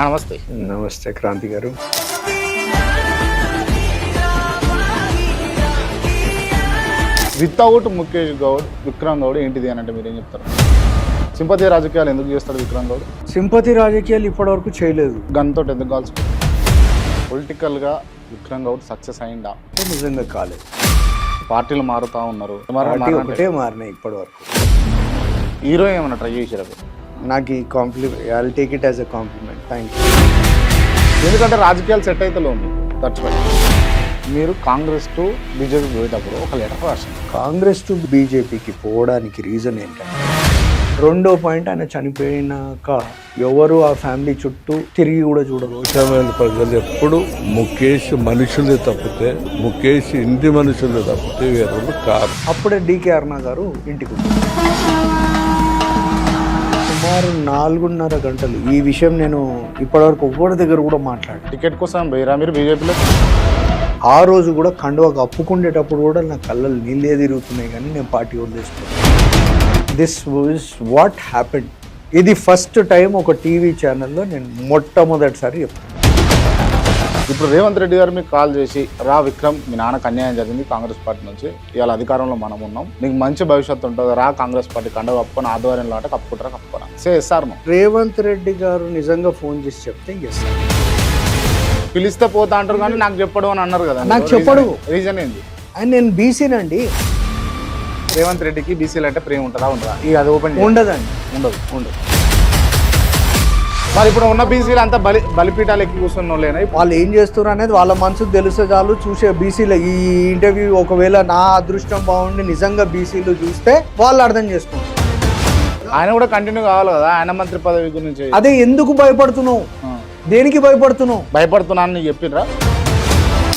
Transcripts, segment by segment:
నమస్తే. నమస్తే క్రాంతి గారు. వితౌట్ ముఖేష్ గౌడ్ విక్రమ్ గౌడ్ ఏంటిది అని అంటే మీరేం చెప్తారు? సింపతి రాజకీయాలు ఎందుకు చేస్తాడు విక్రమ్ గౌడ్? సింపతి రాజకీయాలు ఇప్పటివరకు చేయలేదు. గన్తో ఎందుకు కాల్స్? పొలిటికల్గా విక్రమ్ గౌడ్ సక్సెస్ అయిందా? నిజంగా కాలేదు. పార్టీలు మారుతూ ఉన్నారు, ఒకటే మారినాయి ఇప్పటి వరకు. హీరో ఏమైనా ట్రై చేసారు? నాకు ఈ I will take it as a compliment. Thank you. ఎందుకంటే రాజకీయాలు సెట్ అయితే మీకు దట్స్ మీరు కాంగ్రెస్ టు బీజేపీ పోయేటప్పుడు ఒక లెటర్ రాసింది. కాంగ్రెస్ టు బీజేపీకి పోవడానికి రీజన్ ఏంటంటే, రెండో పాయింట్, ఆయన చనిపోయినాక ఎవరు ఆ ఫ్యామిలీ చుట్టూ తిరిగి కూడా చూడరు. ప్రజలు ఎప్పుడు ముఖేష్ మనుషులే తప్పితే, ముఖేష్ ఇంటి మనుషులే తప్పితే వేరే కాదు. అప్పుడే డికే అరుణ గారు ఇంటికి సుమారు 4.5 గంటలు ఈ విషయం నేను ఇప్పటివరకు ఒక్కడి దగ్గర కూడా మాట్లాడాను. టికెట్ కోసం పోయిరా మీరు బీజేపీలో? ఆ రోజు కూడా కండువా కప్పుకునేటప్పుడు కూడా నా కళ్ళలు నీళ్ళే తిరుగుతున్నాయి, కానీ నేను పార్టీ వదిలేసుకున్నాను. This was what happened. ఇది ఫస్ట్ టైం ఒక టీవీ ఛానల్లో నేను మొట్టమొదటిసారి చెప్తాను. ఇప్పుడు రేవంత్ రెడ్డి గారు మీకు కాల్ చేసి, రా విక్రమ్, మీ నాన్నకు అన్యాయం జరిగింది కాంగ్రెస్ పార్టీ నుంచి, ఇవాళ అధికారంలో మనం ఉన్నాం, నీకు మంచి భవిష్యత్తు ఉంటుంది, రా కాంగ్రెస్ పార్టీ కండ కప్పుకొని ఆధ్వర్యంలో అంటే కప్పుకుంటారా కప్పుకోరా? సార్ రేవంత్ రెడ్డి గారు నిజంగా ఫోన్ చేసి చెప్తే ఎస్. పిలిస్తే పోతా అంటారు కానీ నాకు చెప్పడు అని అన్నారు కదా. నాకు చెప్పడు. రీజన్ ఏంది? అండ్ నేను బీసీనండి. రేవంత్ రెడ్డికి బీసీలు అంటే ప్రేమ ఉంటుందా ఉండదా? ఇక అది ఓపెన్ ఉండదండి. ఉండదు. మరి ఇప్పుడు ఉన్న బీసీలు అంతా బలిపీఠాలు ఎక్కి కూర్చున్న వాళ్ళేనా? వాళ్ళు ఏం చేస్తున్నారు అనేది వాళ్ళ మనసుకు తెలిసే చాలు. చూసే బీసీలు ఈ ఇంటర్వ్యూ ఒకవేళ నా అదృష్టం బాగుండి నిజంగా బీసీలు చూస్తే వాళ్ళు అర్థం చేసుకుంటారు. ఆయన కూడా కంటిన్యూ కావాలి కదా ఆయన మంత్రి పదవి గురించి. అదే ఎందుకు భయపడుతున్నావు? దేనికి భయపడుతున్నావు? భయపడుతున్నాను నీకు చెప్పినరా?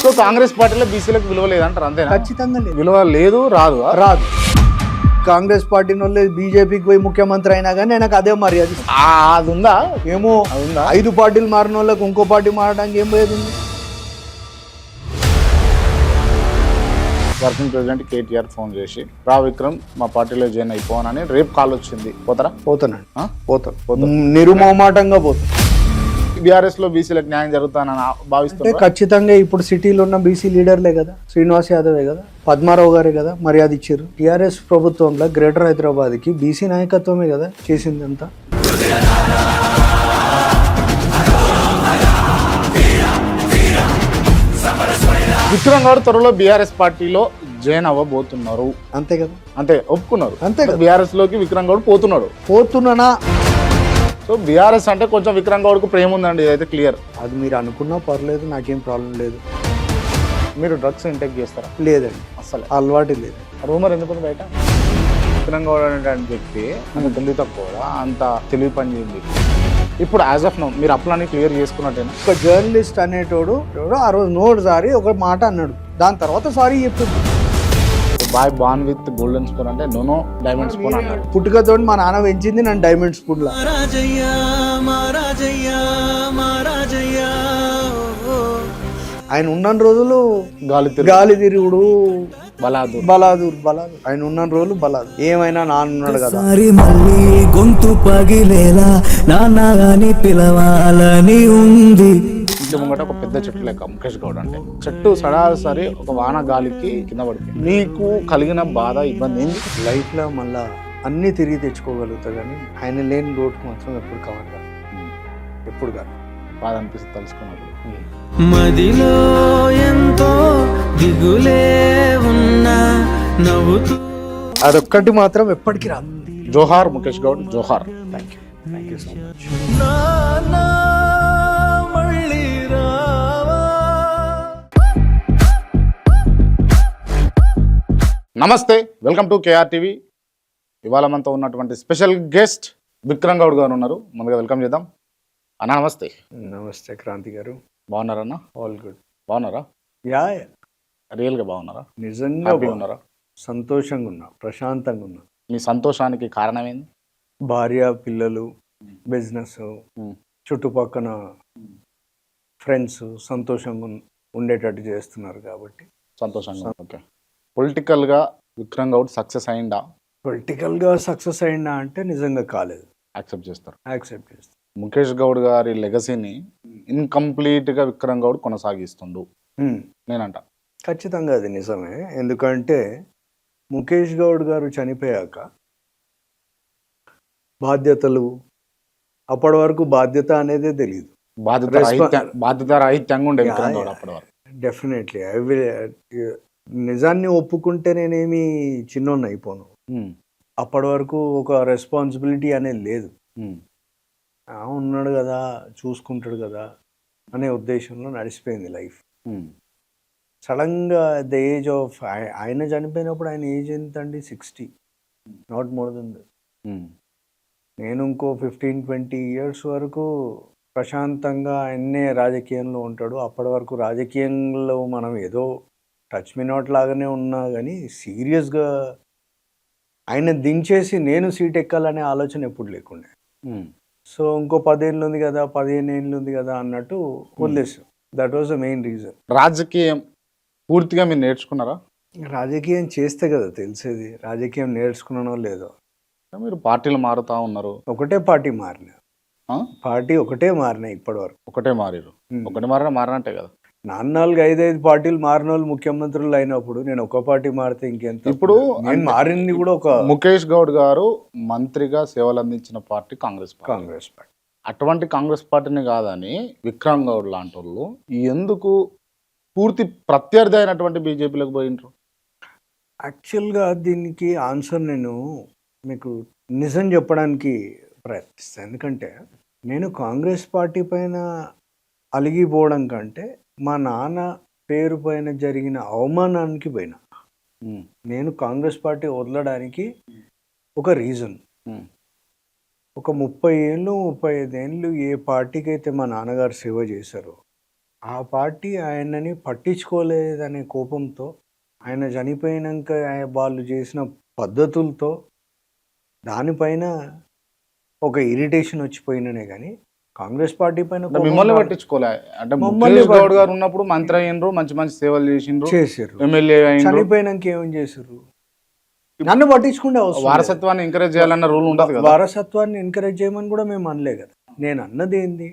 సో కాంగ్రెస్ పార్టీలో బీసీలకు విలువ లేదంటారు, అంతేనా? ఖచ్చితంగా లేదు. విలువ లేదు, రాదు. కాంగ్రెస్ పార్టీ వాళ్ళు బీజేపీకి పోయి ముఖ్యమంత్రి అయినా కానీ నాకు అదే మర్యాద. అది ఉందా? ఏమో 5 పార్టీలు మారిన వాళ్ళకి ఇంకో పార్టీ మారడానికి ఏం పోయేది ఉంది? వర్కింగ్ ప్రెసిడెంట్ కేటీఆర్ ఫోన్ చేసి, రా విక్రమ్ మా పార్టీలో జాయిన్ అయిపోవాలని రేపు కాల్ వచ్చింది, పోతారా? పోతానండి. పోతాను. నిర్మోహమాటంగా పోతాను. బీఆర్ఎస్ లో బీసీలకు న్యాయం జరుగుతానని భావిస్తే ఖచ్చితంగా ఇప్పుడు సిటీలో ఉన్న బీసీ లీడర్లే కదా, శ్రీనివాస్ యాదవే కదా, పద్మారావు గారే కదా మర్యాద ఇచ్చారు. టీఆర్ఎస్ ప్రభుత్వంలో గ్రేటర్ హైదరాబాద్ కి బీసీ నాయకత్వమే కదా చేసిందంతా. విక్రమ్ గౌడ్ త్వరలో బీఆర్ఎస్ పార్టీలో జాయిన్ అవ్వబోతున్నారు, అంతే కదా? అంతే ఒప్పుకున్నారు. అంతే కదా. బీఆర్ఎస్ లోకి విక్రమ్ గౌడ్ పోతున్నానా? సో బీఆర్ఎస్ అంటే కొంచెం విక్రమ్ గౌడ్ కు ప్రేమ ఉందండి, ఇదైతే క్లియర్. అది మీరు అనుకున్నా పర్లేదు, నాకేం ప్రాబ్లం లేదు. మీరు డ్రగ్స్ ఇంటేక్ చేస్తారా? లేదండి, అసలు అలవాటు లేదు. రూమర్ ఎందుకు బయట? విక్రమ్ గౌడ్ అనేటువంటి వ్యక్తి అంత తెలివి తక్కువ, అంత తెలివి పని చేయండి. ఇప్పుడు యాజ్ ఆఫ్ నౌ మీరు అప్లని క్లియర్ చేసుకున్నట్టేనా? ఒక జర్నలిస్ట్ అనేటోడు ఆ రోజు నోటిసారి ఒక మాట అన్నాడు, దాని తర్వాత సారీ చెప్తుంది. Boy born with golden spoon అంటే నో డైమండ్ స్పూన్ అన్నారు. పుట్టుకతో మా నాన్న పెంచింది నన్ను డైమండ్ స్పూన్ లా. ఆయన ఉన్న రోజులు గాలి తిరుగుడు, బలాదూర్. ఆయన ఉన్న రోజులు బలాదూర్. ఏమైనా నాన్న ఉన్నాడు కదా. మళ్ళీ గొంతు పగిలేలా నాన్నగాని పిలవాలని ఉంది. ఇంటి ముంగట ఒక పెద్ద చెట్టు లెక్క ముఖేష్ గౌడ్ అంటే. చెట్టు సరాసరి ఒక వాన గాలికి కింద పడిపోయింది. నీకు కలిగిన బాధ, ఇబ్బంది ఏంటి? లైఫ్ లో మళ్ళా అన్ని తిరిగి తెచ్చుకోగలుగుతా, కానీ ఆయన లేని లోటుకు మాత్రం ఎప్పుడు కవర్ కాదు, ఎప్పుడు కాదు. బాధ అనిపిస్తుంది తలుసుకున్నప్పుడు. మదిలో ఎంతో దిగులే ఉన్నా నవ్వుతూ. అదొక్కటి మాత్రం ఎప్పటికీ రాదు. జోహార్ ముఖేష్ గౌడ్, జోహార్. Thank you so much. నమస్తే, వెల్కమ్ టు కేఆర్ టీవీ. ఇవాళ మనతో ఉన్నటువంటి స్పెషల్ గెస్ట్ విక్రమ్ గౌడ్ గారు ఉన్నారు. ముందుగా వెల్కమ్ చేద్దాం. అన్న నమస్తే. నమస్తే క్రాంతి గారు. బాగున్నారన్న? All good. బాగున్నారా? యా, రియల్గా బాగున్నారా? నిజంగా ఉన్నారా? సంతోషంగా ఉన్నా, ప్రశాంతంగా ఉన్నా. మీ సంతోషానికి కారణం ఏంది? భార్య, పిల్లలు, బిజినెస్, చుట్టుపక్కల ఫ్రెండ్స్ సంతోషంగా ఉండేటట్టు చేస్తున్నారు కాబట్టి సంతోషంగా. ఓకే. పొలిటికల్గా విక్రమ్ గౌడ్ సక్సెస్ అయిందా? పొలిటికల్గా సక్సెస్ అయిందా అంటే నిజంగా కాలేదు. యాక్సెప్ట్ చేస్తారు. ముఖేష్ గౌడ్ గారి లెగసీని ఇన్కంప్లీట్గా విక్రమ్ గౌడ్ కొనసాగిస్తుండు నేనంట. ఖచ్చితంగా అది నిజమే. ఎందుకంటే ముఖేష్ గౌడ్ గారు చనిపోయాక బాధ్యతలు, అప్పటి వరకు బాధ్యత అనేదే తెలియదు. బాధ్యత రాహిత్యంగా ఉండే విక్రమ్ గౌడ్ అప్పటి వరకు. డెఫినెట్లీ నిజాన్ని ఒప్పుకుంటే నేనేమి చిన్నోన్ని అయిపోను. అప్పటి వరకు ఒక రెస్పాన్సిబిలిటీ అనేది లేదు. ఉన్నాడు కదా, చూసుకుంటాడు కదా అనే ఉద్దేశంలో నడిచిపోయింది లైఫ్. సడన్గా ద ఏజ్ ఆఫ్ ఆయన చనిపోయినప్పుడు ఆయన ఏజ్ ఎంత అండి? 60, నాట్ మోర్ దెన్ దట్. నేను ఇంకో 15-20 years వరకు ప్రశాంతంగా ఆయన్నే రాజకీయంలో ఉంటాడు. అప్పటి వరకు రాజకీయంలో మనం ఏదో టచ్ మీ నాట్ లాగానే ఉన్నా కానీ సీరియస్గా ఆయన దించేసి నేను సీట్ ఎక్కాలనే ఆలోచన ఎప్పుడు లేకుండే. సో ఇంకో 10 ఏళ్ళు ఉంది కదా, 15 ఏళ్ళు ఉంది కదా అన్నట్టు వదిలేసాం. That was the main reason. రాజకీయం పూర్తిగా మీరు నేర్చుకున్నారా? రాజకీయం చేస్తే కదా తెలిసేది, రాజకీయం నేర్చుకున్నానో లేదో. మీరు పార్టీలు మారుతా ఉన్నారు. ఒకటే పార్టీ మారినా, పార్టీ ఒకటే మారినా ఇప్పటి వరకు. ఒకటే మారిరు, ఒకటి మారినట్టే కదా. 4-5 పార్టీలు మారిన వాళ్ళు ముఖ్యమంత్రులు అయినప్పుడు నేను ఒక పార్టీ మారితే ఇంకెంత? ఇప్పుడు నేను మారింది కూడా ఒక ముఖేష్ గౌడ్ గారు మంత్రిగా సేవలు అందించిన పార్టీ కాంగ్రెస్ పార్టీ. అటువంటి కాంగ్రెస్ పార్టీని కాదని విక్రమ్ గౌడ్ లాంటి వాళ్ళు ఎందుకు పూర్తి ప్రత్యర్థి అయినటువంటి బీజేపీలోకి పోయినరు? యాక్చువల్గా దీనికి ఆన్సర్ నేను మీకు నిజం చెప్పడానికి ప్రయత్నిస్తాను. ఎందుకంటే నేను కాంగ్రెస్ పార్టీ పైన అలిగిపోవడం కంటే మా నాన్న పేరు పైన జరిగిన అవమానానికి పోయినా. నేను కాంగ్రెస్ పార్టీ వదలడానికి ఒక రీజన్, ఒక 30 ఏళ్ళు 35 ఏళ్ళు ఏ పార్టీకి అయితే మా నాన్నగారు సేవ చేశారో ఆ పార్టీ ఆయనని పట్టించుకోలేదనే కోపంతో, ఆయన చనిపోయినాక వాళ్ళు చేసిన పద్ధతులతో దానిపైన ఒక ఇరిటేషన్ వచ్చిపోయిననే కానీ కాంగ్రెస్ పార్టీ పైన మిమ్మల్ని పట్టించుకోలే. అంటే ముఖేష్ గౌడ్ గారు ఉన్నప్పుడు మంత్రి అయ్యిండ్రు, మంచి మంచి సేవలు చేసారు, ఎమ్మెల్యే చనిపోయినాక ఏం చేశారు? నన్ను పట్టించుకుంటే వారసత్వాన్ని ఎంకరేజ్ చేయాలన్న రూల్ ఉంటుంది కదా. వారసత్వాన్ని ఎంకరేజ్ చేయమని కూడా మేము అనలే కదా. నేను అన్నది ఏంది,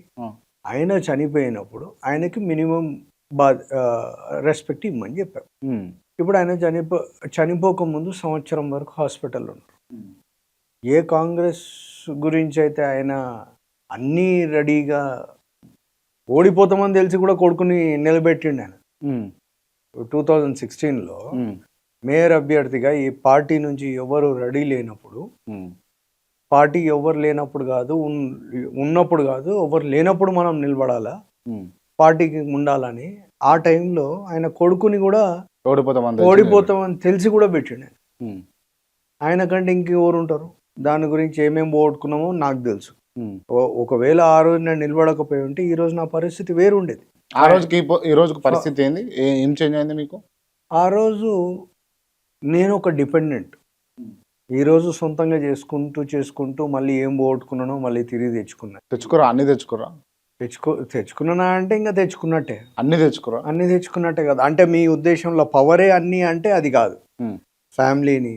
ఆయన చనిపోయినప్పుడు ఆయనకి మినిమం రెస్పెక్ట్ ఇమ్మని చెప్పాం. ఇప్పుడు ఆయన చనిపోక ముందు సంవత్సరం వరకు హాస్పిటల్లో ఉన్నారు. ఏ కాంగ్రెస్ గురించి అయితే ఆయన అన్నీ రెడీగా ఓడిపోతామని తెలిసి కూడా కొడుకుని నిలబెట్టిండు. ఆయన 2016లో మేయర్ అభ్యర్థిగా ఈ పార్టీ నుంచి ఎవరు రెడీ లేనప్పుడు, పార్టీ ఎవరు లేనప్పుడు కాదు, ఉన్నప్పుడు కాదు, ఎవరు లేనప్పుడు మనం నిలబడాలా, పార్టీకి ఉండాలని ఆ టైంలో ఆయన కొడుకుని కూడా ఓడిపోతామని తెలిసి కూడా పెట్టిండు. ఆయన కంటే ఇంకెవరు ఉంటారు? దాని గురించి ఏమేమి పోగొట్టుకున్నామో నాకు తెలుసు. ఒకవేళ ఆ రోజు నేను నిలబడకపోయి ఉంటే ఈ రోజు నా పరిస్థితి వేరు ఉండేది. ఆ రోజుకి ఈ రోజుకి పరిస్థితి ఏంది, ఏం చేంజ్ అయింది మీకు? ఆ రోజు నేను ఒక డిపెండెంట్. ఈరోజు సొంతంగా చేసుకుంటూ మళ్ళీ ఏం పోగొట్టుకున్నానో మళ్ళీ తిరిగి తెచ్చుకురా. అన్ని తెచ్చుకున్నానా అంటే ఇంకా తెచ్చుకున్నట్టే. అన్ని తెచ్చుకున్నట్టే కదా. అంటే మీ ఉద్దేశంలో పవరే అన్ని అంటే అది కాదు. ఫ్యామిలీని,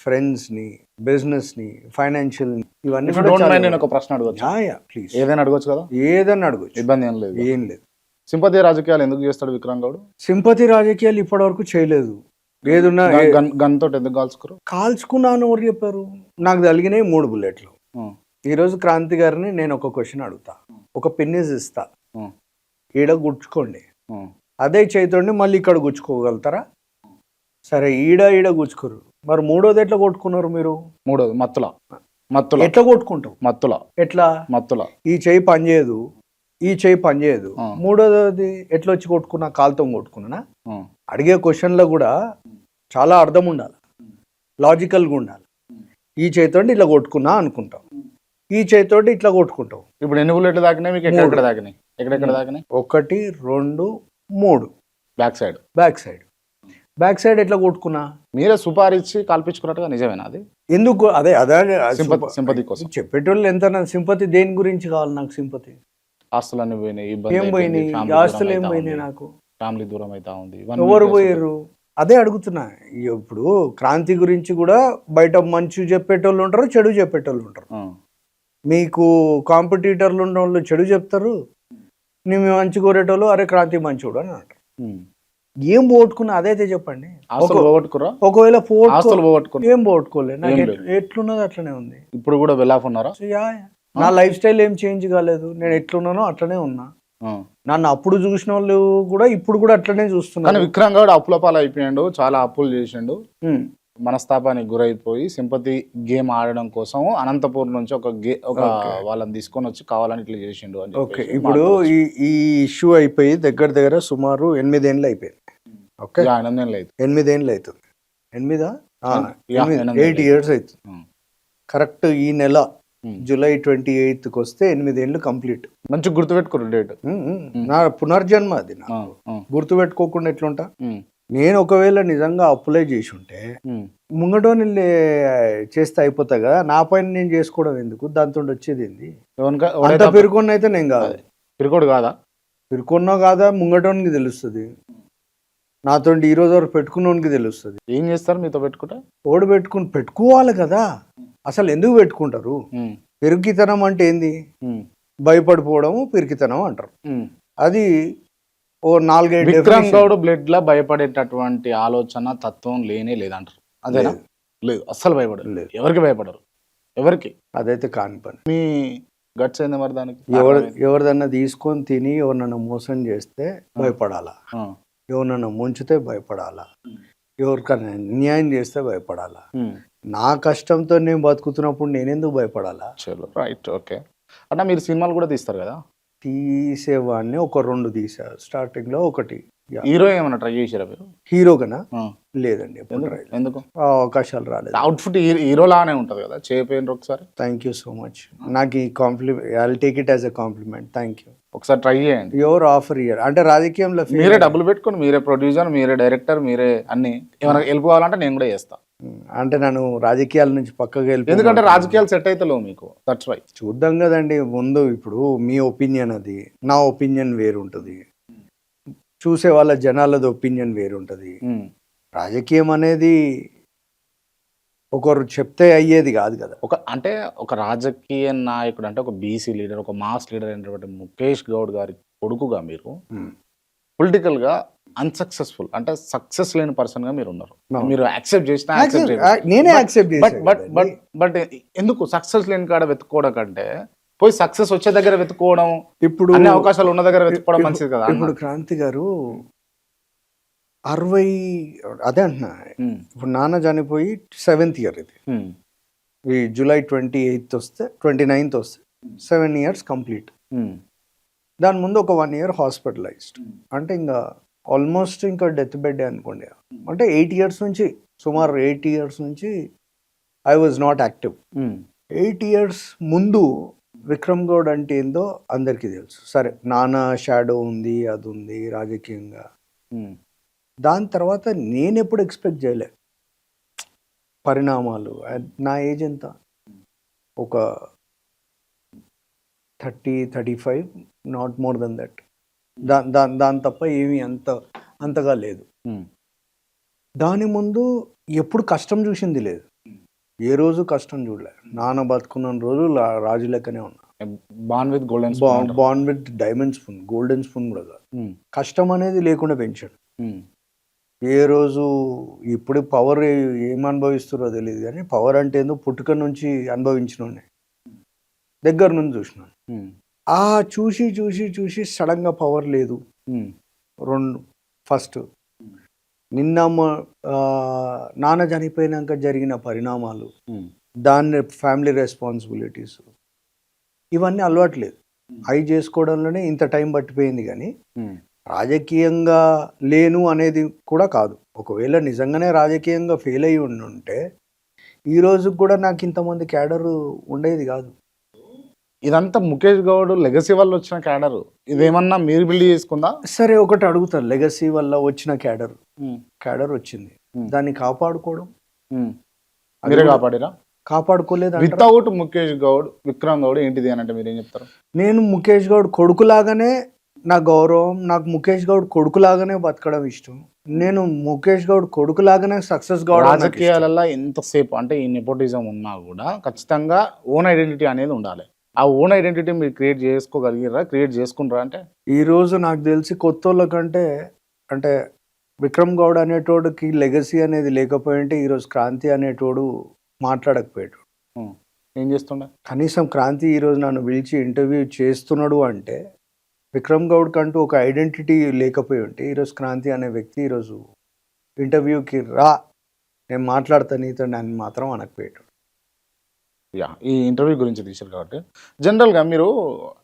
ఫ్రెండ్స్ని, బిజినెస్ని, ఫైనాన్షియల్, ఇవన్నీ. ఒక ప్రశ్న అడగచ్చు? ప్లీజ్. ఏదైనా అడగచ్చు కదా? ఏదైనా అడగచ్చు, ఇబ్బంది ఏం లేదు. సింపతి రాజకీయాలు ఎందుకు చేస్తాడు విక్రమ్ గౌడ్? సింపతి రాజకీయాలు ఇప్పటి వరకు చేయలేదు. ఏదున్నా గన్ తోటి ఎందుకు కాల్చుకున్నాను? ఎవరు చెప్పారు? నాకు తగిలినాయి 3 బుల్లెట్లు. ఈరోజు క్రాంతి గారిని నేను ఒక క్వశ్చన్ అడుగుతా, ఒక పిన్నిస్ ఇస్తా, ఈడ గుచ్చుకోండి, అదే చేతండి మళ్ళీ ఇక్కడ గుచ్చుకోగలుగుతారా? సరే, ఈడ గుచ్చుకోరు, మరి 3వది ఎట్లా కొట్టుకున్నారు మీరు? 3వది మత్తుల ఎట్లా కొట్టుకుంటావు? ఎట్లా? ఈ చెయ్యి పనిచేయదు, ఈ చెయ్యి పనిచేయదు, 3వది ఎట్లా వచ్చి కొట్టుకున్నా? కాలుతో కొట్టుకున్నా? అడిగే క్వశ్చన్లో కూడా చాలా అర్థం ఉండాలి, లాజికల్గా ఉండాలి. ఈ చేతితోటి ఇట్లా కొట్టుకున్నా అనుకుంటావు, ఈ చేతితోటి ఇట్లా కొట్టుకుంటావు. ఇప్పుడు ఎన్ని బుల్లెట్లు దాకినాయి మీకు? ఎక్కడ దాకినాయి? 1, 2, 3 బ్యాక్ సైడ్ ఎట్లా కొట్టుకున్నా? మీరే సుపారిచ్చి కాల్పించుకున్నట్టుగా నిజమేనా అది? ఎందుకు? అదే సింపతి కోసం చెప్పేటోళ్ళు ఎంత. సింపతి దేని గురించి కావాలి నాకు? సింపతి ఆస్తులన్నీ పోయినాయి, ఏం పోయినాయి? ఆస్తులు ఏం పోయినాయి? నాకు ఫ్యామిలీ దూరం అవుతా ఉంది. ఎవరు పోయారు? అదే అడుగుతున్నా. ఇప్పుడు క్రాంతి గురించి కూడా బయట మంచి చెప్పేటోళ్ళు ఉంటారు, చెడు చెప్పేటోళ్ళు ఉంటారు. మీకు కాంపిటీటర్లు ఉన్న వాళ్ళు చెడు చెప్తారు, మేము మంచి కోరేటోళ్ళు అరే క్రాంతి మంచోడు అని అంటారు. ఏం పోగొట్టుకున్నా అదైతే చెప్పండి. ఆస్తులు పోగొట్టుకురా? ఒకవేళ ఆస్తులు పోగొట్టుకున్నా? ఏం పోగొట్టుకోలే, నాకు ఎట్లున్నది అట్లనే ఉంది. ఇప్పుడు కూడా వెల్ ఆఫ్ ఉన్నారా? నా లైఫ్ స్టైల్ ఏం చేంజ్ కాలేదు, నేను ఎట్లున్నానో అట్లనే ఉన్నా. నన్ను అప్పుడు చూసిన వాళ్ళు కూడా ఇప్పుడు కూడా అట్లనే చూస్తున్నారు. కానీ విక్రమ్ గౌడ్ అప్పుల పాలు అయిపోయాడు, చాలా అప్పులు చేసిండు, మనస్తాపానికి గురైపోయి సింపతి గేమ్ ఆడడం కోసం అనంతపూర్ నుంచి ఒక వాళ్ళని తీసుకొని వచ్చి కావాలని ఇట్లా చేసిండు అని. ఓకే, ఇప్పుడు ఈ ఇష్యూ అయిపోయి దగ్గర దగ్గర సుమారు 8 ఏళ్ళు అయిపోయింది. ఓకే, 8 ఏళ్ళు అవుతుంది. 8 years అవుతుంది. కరెక్ట్ ఈ నెల జూలై 28th వస్తే 8 ఏళ్ళు కంప్లీట్. మంచి గుర్తుపెట్టుకోరు డేట్. నా పునర్జన్మ అది. గుర్తుపెట్టుకోకుండా ఎట్లుంటా? నేను ఒకవేళ నిజంగా అప్లై చేసి ఉంటే ముంగటోని చేస్తే అయిపోతా కదా, నా పైన నేను చేసుకోవడం ఎందుకు? దాంతో వచ్చేది ఏంది? అంత పిరుకొన్న అయితే నేను కాదు. పిరుకోడు కాదా? పిరుకొన్నా కాదా ముంగటోనికి తెలుస్తుంది, నాతో ఈ రోజు వరకు పెట్టుకున్నోనికి తెలుస్తుంది. ఏం చేస్తారు మీతో పెట్టుకుంటా? ఓడి పెట్టుకోవాలి కదా. అసలు ఎందుకు పెట్టుకుంటారు? పిరికితనం అంటే ఏంది? భయపడిపోవడము పిరికితనం అంటారు. అది ఓ 4-5 విక్రమ్ గౌడ్ బ్లడ్ లా భయపడేటటువంటి ఆలోచన తత్వం లేనే లేదంటారు. అదేనా? లేదు, అస్సలు భయపడరు. లేదు, ఎవరికి భయపడరు, ఎవరికి. అదైతే కాని పని. మీ గట్స్ ఏంది మరి దానికి? ఎవరిదన్నా తీసుకొని తిని ఎవరినన్నా మోసం చేస్తే భయపడాలా, ఎవరినన్నా ముంచితే భయపడాలా, ఎవరికన్నా అన్యాయం చేస్తే భయపడాలా. నా కష్టంతో నేను బతుకుతున్నప్పుడు నేనెందుకు భయపడాలా? చలో రైట్, ఓకే. అంటే మీరు సినిమాలు కూడా తీస్తారు కదా? తీసేవాడిని, ఒక 2 తీసారు. స్టార్టింగ్ లో ఒకటి. హీరో ఏమన్నా ట్రై చేశారా మీరు? హీరోగానా? లేదండి, ఎందుకు అవకాశాలు రాలేదు. అవుట్ఫిట్ హీరో లానే ఉంటది కదా, చేయపోయినరు ఒకసారి. Thank you so much. నాకు ఈ compliment, I will take it as a compliment. Thank you. ఒకసారి ట్రై చేయండి. ఎవరు ఆఫర్ ఇయ్యారు అంటే రాజకీయంలో మీరే డబ్బులు పెట్టుకుని, మీరే ప్రొడ్యూసర్, మీరే డైరెక్టర్, మీరే అన్ని. ఏమైనా వెళ్ళిపోవాలంటే నేను కూడా చేస్తా. అంటే నన్ను రాజకీయాల నుంచి పక్కకు వెళ్ళి, ఎందుకంటే రాజకీయాలు సెట్ అయితే మీకు. That's why. చూద్దాం కదండి ముందు. ఇప్పుడు మీ ఒపీనియన్ అది, నా ఒపీనియన్ వేరు ఉంటుంది, చూసే వాళ్ళ జనాలది ఒపీనియన్ వేరు ఉంటుంది. రాజకీయం అనేది ఒకరు చెప్తే అయ్యేది కాదు కదా. ఒక రాజకీయ నాయకుడు అంటే ఒక బీసీ లీడర్, ఒక మాస్ లీడర్ అయినటువంటి ముఖేష్ గౌడ్ గారి కొడుకుగా మీరు పొలిటికల్ గా అన్సక్సెస్ఫుల్ అంటే సక్సెస్ లేని పర్సన్ గా మీరు ఉన్నారు. మీరు యాక్సెప్ట్ చేసినా నేనే యాక్సెప్ట్ చేశాను. బట్ ఎందుకు సక్సెస్ లేని కాడ వెతుక్కోవడం కంటే పోయి సక్సెస్ వచ్చే దగ్గర వెతుక్కోవడం, ఇప్పుడు అన్ని అవకాశాలు ఉన్న దగ్గర వెతుక్కోవడం మంచిది కదా. ఇప్పుడు క్రాంతి గారు 60 అదే అంటున్నా. ఇప్పుడు నాన్న చనిపోయి 7th year ఇది. ఈ జూలై 28th వస్తే 29th వస్తే 7 years కంప్లీట్. దాని ముందు ఒక 1 year హాస్పిటలైజ్డ్. అంటే ఇంకా ఆల్మోస్ట్ ఇంకా డెత్ బెడ్ అనుకోండి. అంటే 8 years నుంచి, సుమారు 8 years నుంచి I was not active. 8 years ముందు విక్రమ్ గౌడ్ అంటే ఏందో అందరికీ తెలుసు. సరే, నాన్న షాడో ఉంది, అది ఉంది రాజకీయంగా. దాని తర్వాత నేను ఎప్పుడు ఎక్స్పెక్ట్ చేయలే పరిణామాలు. నా ఏజ్ ఎంత? ఒక 30-35, నాట్ మోర్ దెన్ దట్. దాని తప్ప ఏమీ అంతగా లేదు. దాని ముందు ఎప్పుడు కష్టం చూసింది లేదు, ఏ రోజు కష్టం చూడలే. నాన్న బతుకున్న రోజు రాజు లెక్కనే ఉన్నా. Born with diamond spoon, golden spoon కూడా కాదు. కష్టం అనేది లేకుండా పెంచాడు. ఏ రోజు ఇప్పుడు పవర్ ఏం అనుభవిస్తారో తెలియదు కానీ పవర్ అంటే ఏందో పుట్టుక నుంచి అనుభవించిన దగ్గర నుంచి చూసినాను. ఆ చూసి చూసి చూసి సడన్ గా పవర్ లేదు. ఫస్ట్ నిన్న నాన్న చనిపోయినాక జరిగిన పరిణామాలు, దాన్ని ఫ్యామిలీ రెస్పాన్సిబిలిటీస్, ఇవన్నీ అలవాట్లేదు. అవి చేసుకోవడంలోనే ఇంత టైం పట్టిపోయింది. కానీ రాజకీయంగా లేను అనేది కూడా కాదు. ఒకవేళ నిజంగానే రాజకీయంగా ఫెయిల్ అయ్యి ఉంటే ఈ రోజు కూడా నాకు ఇంతమంది క్యాడర్ ఉండేది కాదు. ఇదంతా ముఖేష్ గౌడ్ లెగసీ వల్ల వచ్చిన క్యాడర్. ఇదేమన్నా మీరు బిల్డ్ చేసుకుందా? సరే, ఒకటి అడుగుతారు, లెగసీ వల్ల వచ్చిన క్యాడర్ వచ్చింది, దాన్ని కాపాడుకోవడం మీరే కాపాడిరా? కాపాడుకోలేదు. వితౌట్ ముఖేష్ గౌడ్ విక్రమ్ గౌడ్ ఏంటిది అని అంటే మీరు ఏం చెప్తారు? నేను ముఖేష్ గౌడ్ కొడుకులాగానే నా గౌరవం, నాకు ముఖేష్ గౌడ్ కొడుకులాగానే బతకడం ఇష్టం. నేను ముఖేష్ గౌడ్ కొడుకులాగానే సక్సెస్ కావడం నాకు ఇష్టం. రాజకీయాలలో ఎంతసేపు అంటే ఈ నెపోటిజం ఉన్నా కూడా ఖచ్చితంగా ఓన్ ఐడెంటిటీ అనేది ఉండాలి. ఆ ఓన్ ఐడెంటిటీ మీరు క్రియేట్ చేసుకోగలిగిరా, క్రియేట్ చేసుకుంటారా? అంటే ఈ రోజు నాకు తెలిసి కొత్తోళ్ళ కంటే అంటే విక్రమ్ గౌడ్ అనేటోడికి లెగసీ అనేది లేకపోయింటే ఈరోజు క్రాంతి అనేటోడు మాట్లాడకపోయాడు. ఏం చేస్తుండే? కనీసం క్రాంతి ఈరోజు నన్ను పిలిచి ఇంటర్వ్యూ చేస్తున్నాడు అంటే విక్రమ్ గౌడ్ కంటూ ఒక ఐడెంటిటీ లేకపోయి ఉంటే ఈరోజు క్రాంతి అనే వ్యక్తి ఈరోజు ఇంటర్వ్యూకి రా నేను మాట్లాడతా నీతో అని మాత్రం అనకపోయాడు. యా, ఈ ఇంటర్వ్యూ గురించి తీసారు కాబట్టి జనరల్గా మీరు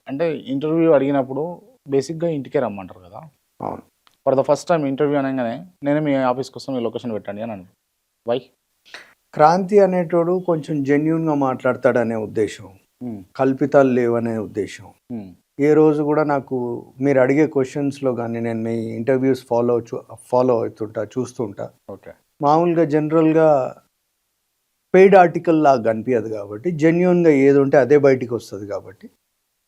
అంటే ఇంటర్వ్యూ అడిగినప్పుడు బేసిక్గా ఇంటికే రమ్మంటారు కదా. అవును. For the first time interview అనగానే నేను మీ ఆఫీస్ కోసం మీ లొకేషన్ పెట్టండి అని అన్నారు. వై? క్రాంతి అనేటోడు కొంచెం జెన్యున్గా మాట్లాడతాడనే ఉద్దేశం, కల్పితాలు లేవనే ఉద్దేశం. ఏ రోజు కూడా నాకు మీరు అడిగే క్వశ్చన్స్లో కానీ నేను మీ ఇంటర్వ్యూస్ ఫాలో అవుతుంటా, చూస్తుంటా. ఓకే. మామూలుగా జనరల్గా పెయిడ్ ఆర్టికల్ లాగా కనిపించదు కాబట్టి జెన్యున్గా ఏది ఉంటే అదే బయటికి వస్తుంది కాబట్టి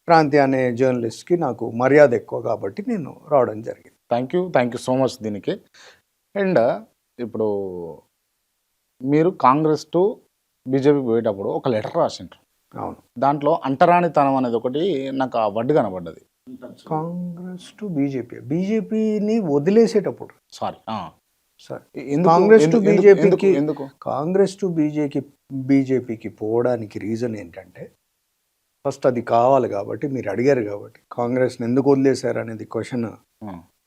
క్రాంతి అనే జర్నలిస్ట్కి నాకు మర్యాద ఎక్కువ కాబట్టి నేను రావడం జరిగింది. థ్యాంక్ యూ సో మచ్ దీనికి. అండ్ ఇప్పుడు మీరు కాంగ్రెస్ టు బీజేపీకి పోయేటప్పుడు ఒక లెటర్ రాసిండ్రు. అవును. దాంట్లో అంటరానితనం అనేది ఒకటి నాకు ఆ వర్డ్ కనబడ్డది. కాంగ్రెస్ టు బీజేపీని వదిలేసేటప్పుడు సారీ కాంగ్రెస్ టు బీజేపీకి ఎందుకు కాంగ్రెస్ టు బీజేపీకి పోవడానికి రీజన్ ఏంటంటే ఫస్ట్ అది కావాలి కాబట్టి మీరు అడిగారు కాబట్టి కాంగ్రెస్ని ఎందుకు వదిలేశారు అనేది క్వశ్చన్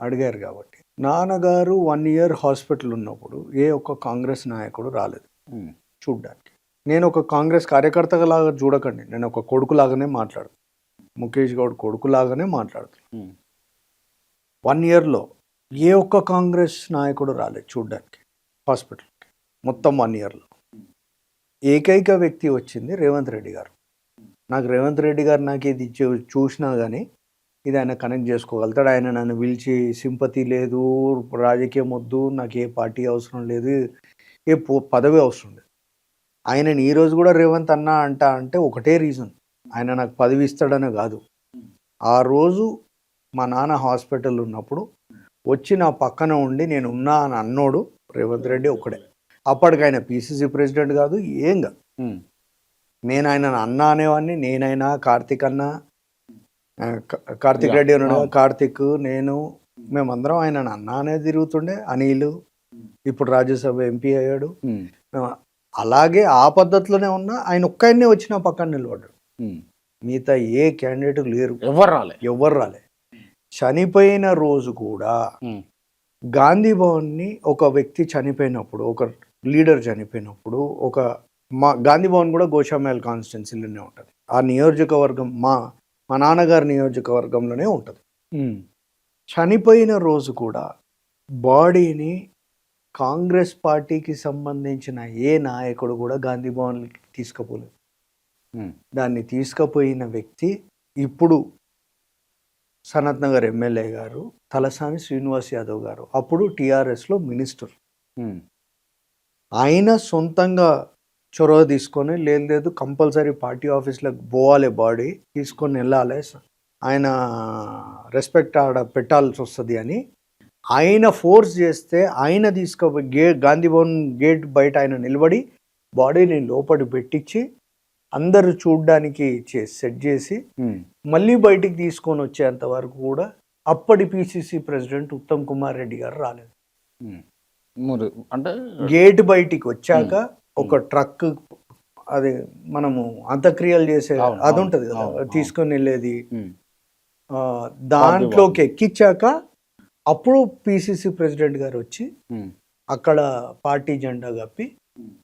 అడిగారు కాబట్టి నాన్నగారు 1 year హాస్పిటల్ ఉన్నప్పుడు ఏ ఒక్క కాంగ్రెస్ నాయకుడు రాలేదు చూడ్డానికి. నేను ఒక కాంగ్రెస్ కార్యకర్తలాగా చూడకండి, నేను ఒక కొడుకులాగానే మాట్లాడుతాను, ముఖేష్ గౌడ్ కొడుకులాగానే మాట్లాడుతాను. 1 yearలో ఏ ఒక్క కాంగ్రెస్ నాయకుడు రాలేదు చూడ్డానికి హాస్పిటల్కి మొత్తం 1 yearలో. ఏకైక వ్యక్తి వచ్చింది రేవంత్ రెడ్డి గారు. నాకు రేవంత్ రెడ్డి గారు నాకు ఇది చూసినా కానీ ఇది ఆయన కనెక్ట్ చేసుకోగలుగుతాడు. ఆయన నన్ను పిలిచి సింపతి లేదు, రాజకీయం వద్దు, నాకు ఏ పార్టీ అవసరం లేదు, ఏ పదవి అవసరం లేదు. ఆయనని ఈరోజు కూడా రేవంత్ అన్న అంటే ఒకటే రీజన్, ఆయన నాకు పదవి ఇస్తాడనే కాదు. ఆ రోజు మా నాన్న హాస్పిటల్ ఉన్నప్పుడు వచ్చి నా పక్కన ఉండి నేను ఉన్నా అని అన్నోడు రేవంత్ రెడ్డి ఒక్కడే. అప్పటికి ఆయన పిసిసి ప్రెసిడెంట్ కాదు, ఏం కాదు. నేను ఆయన అన్న అనేవాడిని. నేనైనా కార్తిక్ అన్న, కార్తిక్ రెడ్డి ఉన్నాడు, కార్తిక్, నేను, మేమందరం ఆయన అన్న అనేది తిరుగుతుండే. అనిల్ ఇప్పుడు రాజ్యసభ ఎంపీ అయ్యాడు. అలాగే ఆ పద్ధతిలోనే ఉన్నా. ఆయన ఒక్కనే వచ్చిన పక్కన నిలబడ్డాడు. మిగతా ఏ క్యాండిడేట్ లేరు, ఎవరు రాలే. చనిపోయిన రోజు కూడా గాంధీ భవన్ని ఒక వ్యక్తి చనిపోయినప్పుడు, ఒక లీడర్ చనిపోయినప్పుడు, గాంధీ భవన్ కూడా గోషామహల్ కాన్స్టిట్యున్సీలోనే ఉంటుంది. ఆ నియోజకవర్గం మా నాన్నగారి నియోజకవర్గంలోనే ఉంటుంది. చనిపోయిన రోజు కూడా బాడీని కాంగ్రెస్ పార్టీకి సంబంధించిన ఏ నాయకుడు కూడా గాంధీ భవన్కి తీసుకుపోలేదు. దాన్ని తీసుకుపోయిన వ్యక్తి ఇప్పుడు సనత్ నగర్ ఎమ్మెల్యే గారు తలసాని శ్రీనివాస్ యాదవ్ గారు, అప్పుడు టీఆర్ఎస్లో మినిస్టర్. ఆయన సొంతంగా చొరవ తీసుకొని లేదు కంపల్సరీ పార్టీ ఆఫీస్లోకి పోవాలి, బాడీ తీసుకొని వెళ్ళాలి, ఆయన రెస్పెక్ట్ ఆడ పెట్టాల్సి వస్తుంది అని ఆయన ఫోర్స్ చేస్తే ఆయన తీసుకుపోయి గాంధీ భవన్ గేట్ బయట ఆయన నిలబడి బాడీని లోపలి పెట్టించి అందరూ చూడ్డానికి సెట్ చేసి మళ్ళీ బయటికి తీసుకొని వచ్చేంత వరకు కూడా అప్పటి పిసిసి ప్రెసిడెంట్ ఉత్తమ్ కుమార్ రెడ్డి గారు రాలేదు. అంటే గేట్ బయటికి వచ్చాక ఒక ట్రక్, అది మనము అంత్యక్రియలు చేసే అది ఉంటుంది కదా, తీసుకొని వెళ్ళేది, దాంట్లోకి ఎక్కించాక అప్పుడు పిసిసి ప్రెసిడెంట్ గారు వచ్చి అక్కడ పార్టీ జెండా కప్పి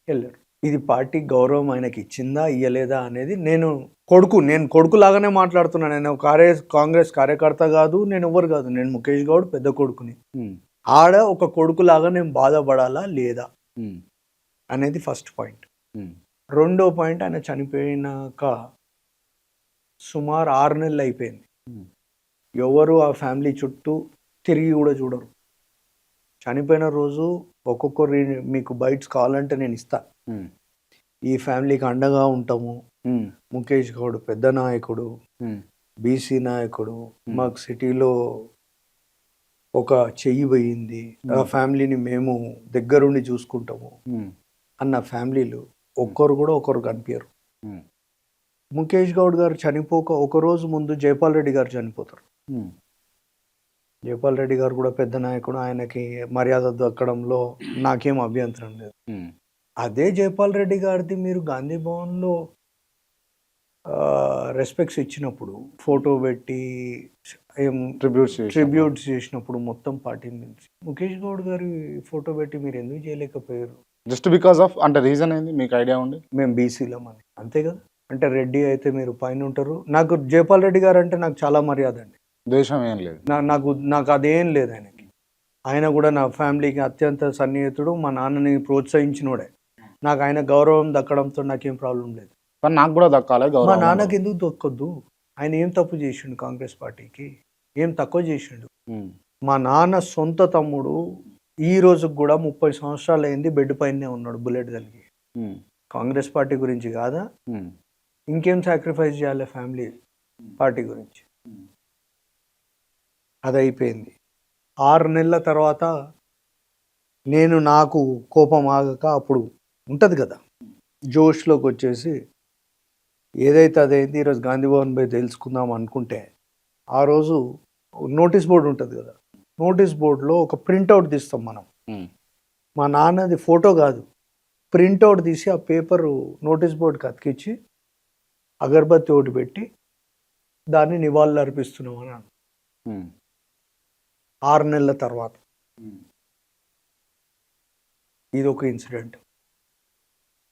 వెళ్ళారు. ఇది పార్టీ గౌరవం ఆయనకి ఇచ్చిందా ఇయ్యలేదా అనేది నేను కొడుకు లాగానే మాట్లాడుతున్నాను. నేను కాంగ్రెస్ కార్యకర్త కాదు, నేను ఎవరు కాదు, నేను ముఖేష్ గౌడ్ పెద్ద కొడుకుని. ఆడ ఒక కొడుకు లాగా నేను బాధపడాలా లేదా అనేది ఫస్ట్ పాయింట్. రెండో పాయింట్, ఆయన చనిపోయినాక సుమారు 6 నెలలు అయిపోయింది. ఎవరు ఆ ఫ్యామిలీ చుట్టూ తిరిగి కూడా చూడరు. చనిపోయిన రోజు ఒక్కొక్కరి మీకు బైట్స్ కావాలంటే నేను ఇస్తా, ఈ ఫ్యామిలీకి అండగా ఉంటాము, ముఖేష్ గౌడ్ పెద్ద నాయకుడు, బీసీ నాయకుడు, మాకు సిటీలో ఒక చెయ్యి పోయింది, ఆ ఫ్యామిలీని మేము దగ్గరుండి చూసుకుంటాము అన్న ఫ్యామిలీలు ఒక్కరు కూడా ఒకరు కనిపించరు. ముఖేష్ గౌడ్ గారు చనిపోక ఒక రోజు ముందు జైపాల్ రెడ్డి గారు చనిపోతారు. జైపాల్ రెడ్డి గారు కూడా పెద్ద నాయకుడు, ఆయనకి మర్యాద దక్కడంలో నాకేం అభ్యంతరం లేదు. అదే జైపాల్ రెడ్డి గారిది మీరు గాంధీ భవన్లో రెస్పెక్ట్స్ ఇచ్చినప్పుడు ఫోటో పెట్టి ఏం ట్రిబ్యూట్స్ చేసినప్పుడు మొత్తం పార్టీ నుంచి ముఖేష్ గౌడ్ గారి ఫోటో పెట్టి మీరు ఎందుకు చేయలేకపోయారు? జస్ట్ బికాస్ ఆఫ్ అంటే రీజన్ ఏంది మీకు ఐడియా ఉండి? మేము బీసీలం అని, అంతే కదా. అంటే రెడ్డి అయితే మీరు పైన ఉంటారు. నాకు జైపాల్ రెడ్డి గారు అంటే నాకు చాలా మర్యాద అండి. ద్వేషం ఏం లేదు నాకు అదేం లేదు ఆయనకి. ఆయన కూడా నా ఫ్యామిలీకి అత్యంత సన్నిహితుడు, మా నాన్నని ప్రోత్సహించినోడే. నాకు ఆయన గౌరవం దక్కడంతో నాకేం ప్రాబ్లం లేదు. కానీ నాకు కూడా దక్కాలి మా గౌరవం. నాన్నకి ఎందుకు దొక్కొద్దు? ఆయన ఏం తప్పు చేసిండు? కాంగ్రెస్ పార్టీకి ఏం తక్కువ చేసిండు? మా నాన్న సొంత తమ్ముడు ఈ రోజుకి కూడా 30 సంవత్సరాలు అయింది బెడ్ పైనే ఉన్నాడు బుల్లెట్ తగిలి. కాంగ్రెస్ పార్టీ గురించి కాదా? ఇంకేం సాక్రిఫైస్ చేయాలి ఫ్యామిలీ పార్టీ గురించి? అది అయిపోయింది. 6 నెలల తర్వాత నాకు కోపం ఆగక అప్పుడు ఉంటుంది కదా జోష్లోకి వచ్చేసి ఏదైతే అదైంది ఈరోజు గాంధీ భవన్ పోయి తెలుసుకుందాం అనుకుంటే, ఆ రోజు నోటీస్ బోర్డు ఉంటుంది కదా, నోటీస్ బోర్డులో ఒక ప్రింట్అవుట్ తీస్తాం మనం. మా నాన్నది ఫోటో కాదు, ప్రింట్అవుట్ తీసి ఆ పేపరు నోటీస్ బోర్డుకి అతికిచ్చి అగరబత్తి ఒకటి పెట్టి దాన్ని నివాళులు అర్పిస్తున్నాం అని 6 నెలల తర్వాత. ఇది ఒక ఇన్సిడెంట్.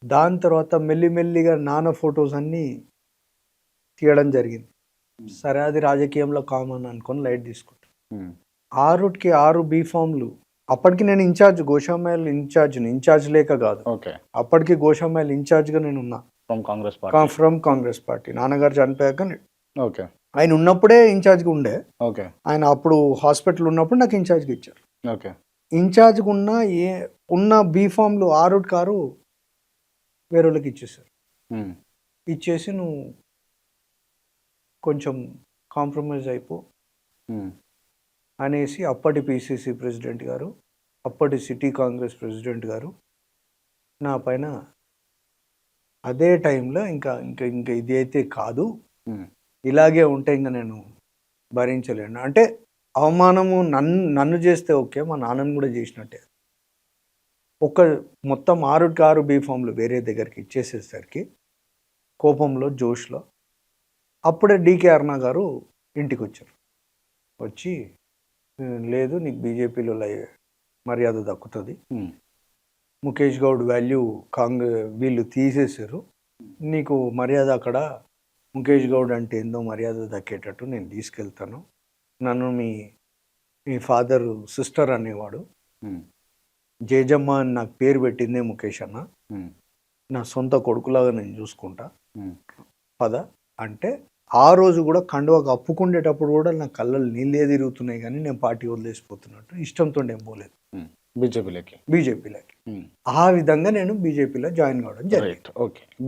దాని తర్వాత మెల్లిమెల్లిగా నాన్న ఫొటోస్ అన్నీ తీయడం జరిగింది. సరే అది రాజకీయంలో కామన్ అనుకొని లైట్ తీసుకుంటాం. 6కి 6 బీఫామ్లు. అప్పటికి నేను ఇన్ఛార్జ్, గోషామైల్ ఇన్ఛార్జ్ లేక కాదు, అప్పటికి గోషామైల్ ఇన్ఛార్జ్గా నేను ఉన్నా ఫ్రమ్ కాంగ్రెస్ పార్టీ. నాన్నగారు చనిపోయాక ఆయన ఉన్నప్పుడే ఇన్ఛార్జ్గా ఉండే. ఆయన అప్పుడు హాస్పిటల్ ఉన్నప్పుడు నాకు ఇన్ఛార్జ్గా ఇచ్చారు. ఇన్ఛార్జ్గా ఉన్న బీఫామ్లు 6కి 6 వేరే వాళ్ళకి ఇచ్చేసారు. ఇచ్చేసి నువ్వు కొంచెం కాంప్రమైజ్ అయిపో అనేసి అప్పటి పిసిసి ప్రెసిడెంట్ గారు, అప్పటి సిటీ కాంగ్రెస్ ప్రెసిడెంట్ గారు నా పైన అదే టైంలో ఇంకా ఇంకా ఇంకా ఇది అయితే కాదు, ఇలాగే ఉంటే ఇంకా నేను భరించలేను. అంటే అవమానము నన్ను చేస్తే ఓకే, మా నాన్నను కూడా చేసినట్టే. మొత్తం 6కి 6 బీఫామ్లు వేరే దగ్గరికి ఇచ్చేసేసరికి కోపంలో జోష్లో అప్పుడే డికే అరుణ గారు ఇంటికి వచ్చారు. వచ్చి లేదు నీకు బీజేపీలో మర్యాద దక్కుతుంది, ముఖేష్ గౌడ్ వాల్యూ వీళ్ళు తీసేసారు, నీకు మర్యాద అక్కడ ముఖేష్ గౌడ్ అంటే ఏందో మర్యాద దక్కేటట్టు నేను తీసుకెళ్తాను. నన్ను మీ ఫాదర్ సిస్టర్ అనేవాడు, జేజమ్మ అని నాకు పేరు పెట్టిందే ముఖేష్ అన్న, నా సొంత కొడుకులాగా నేను చూసుకుంటా పద అంటే, ఆ రోజు కూడా కండువాకు అప్పుకుండేటప్పుడు కూడా నా కళ్ళలు నీళ్ళే తిరుగుతున్నాయి, కానీ నేను పార్టీ వదిలేసిపోతున్నట్టు ఇష్టంతో నేను పోలేదు బీజేపీలోకి. ఆ విధంగా నేను బీజేపీలో జాయిన్ కావడం జరిగింది.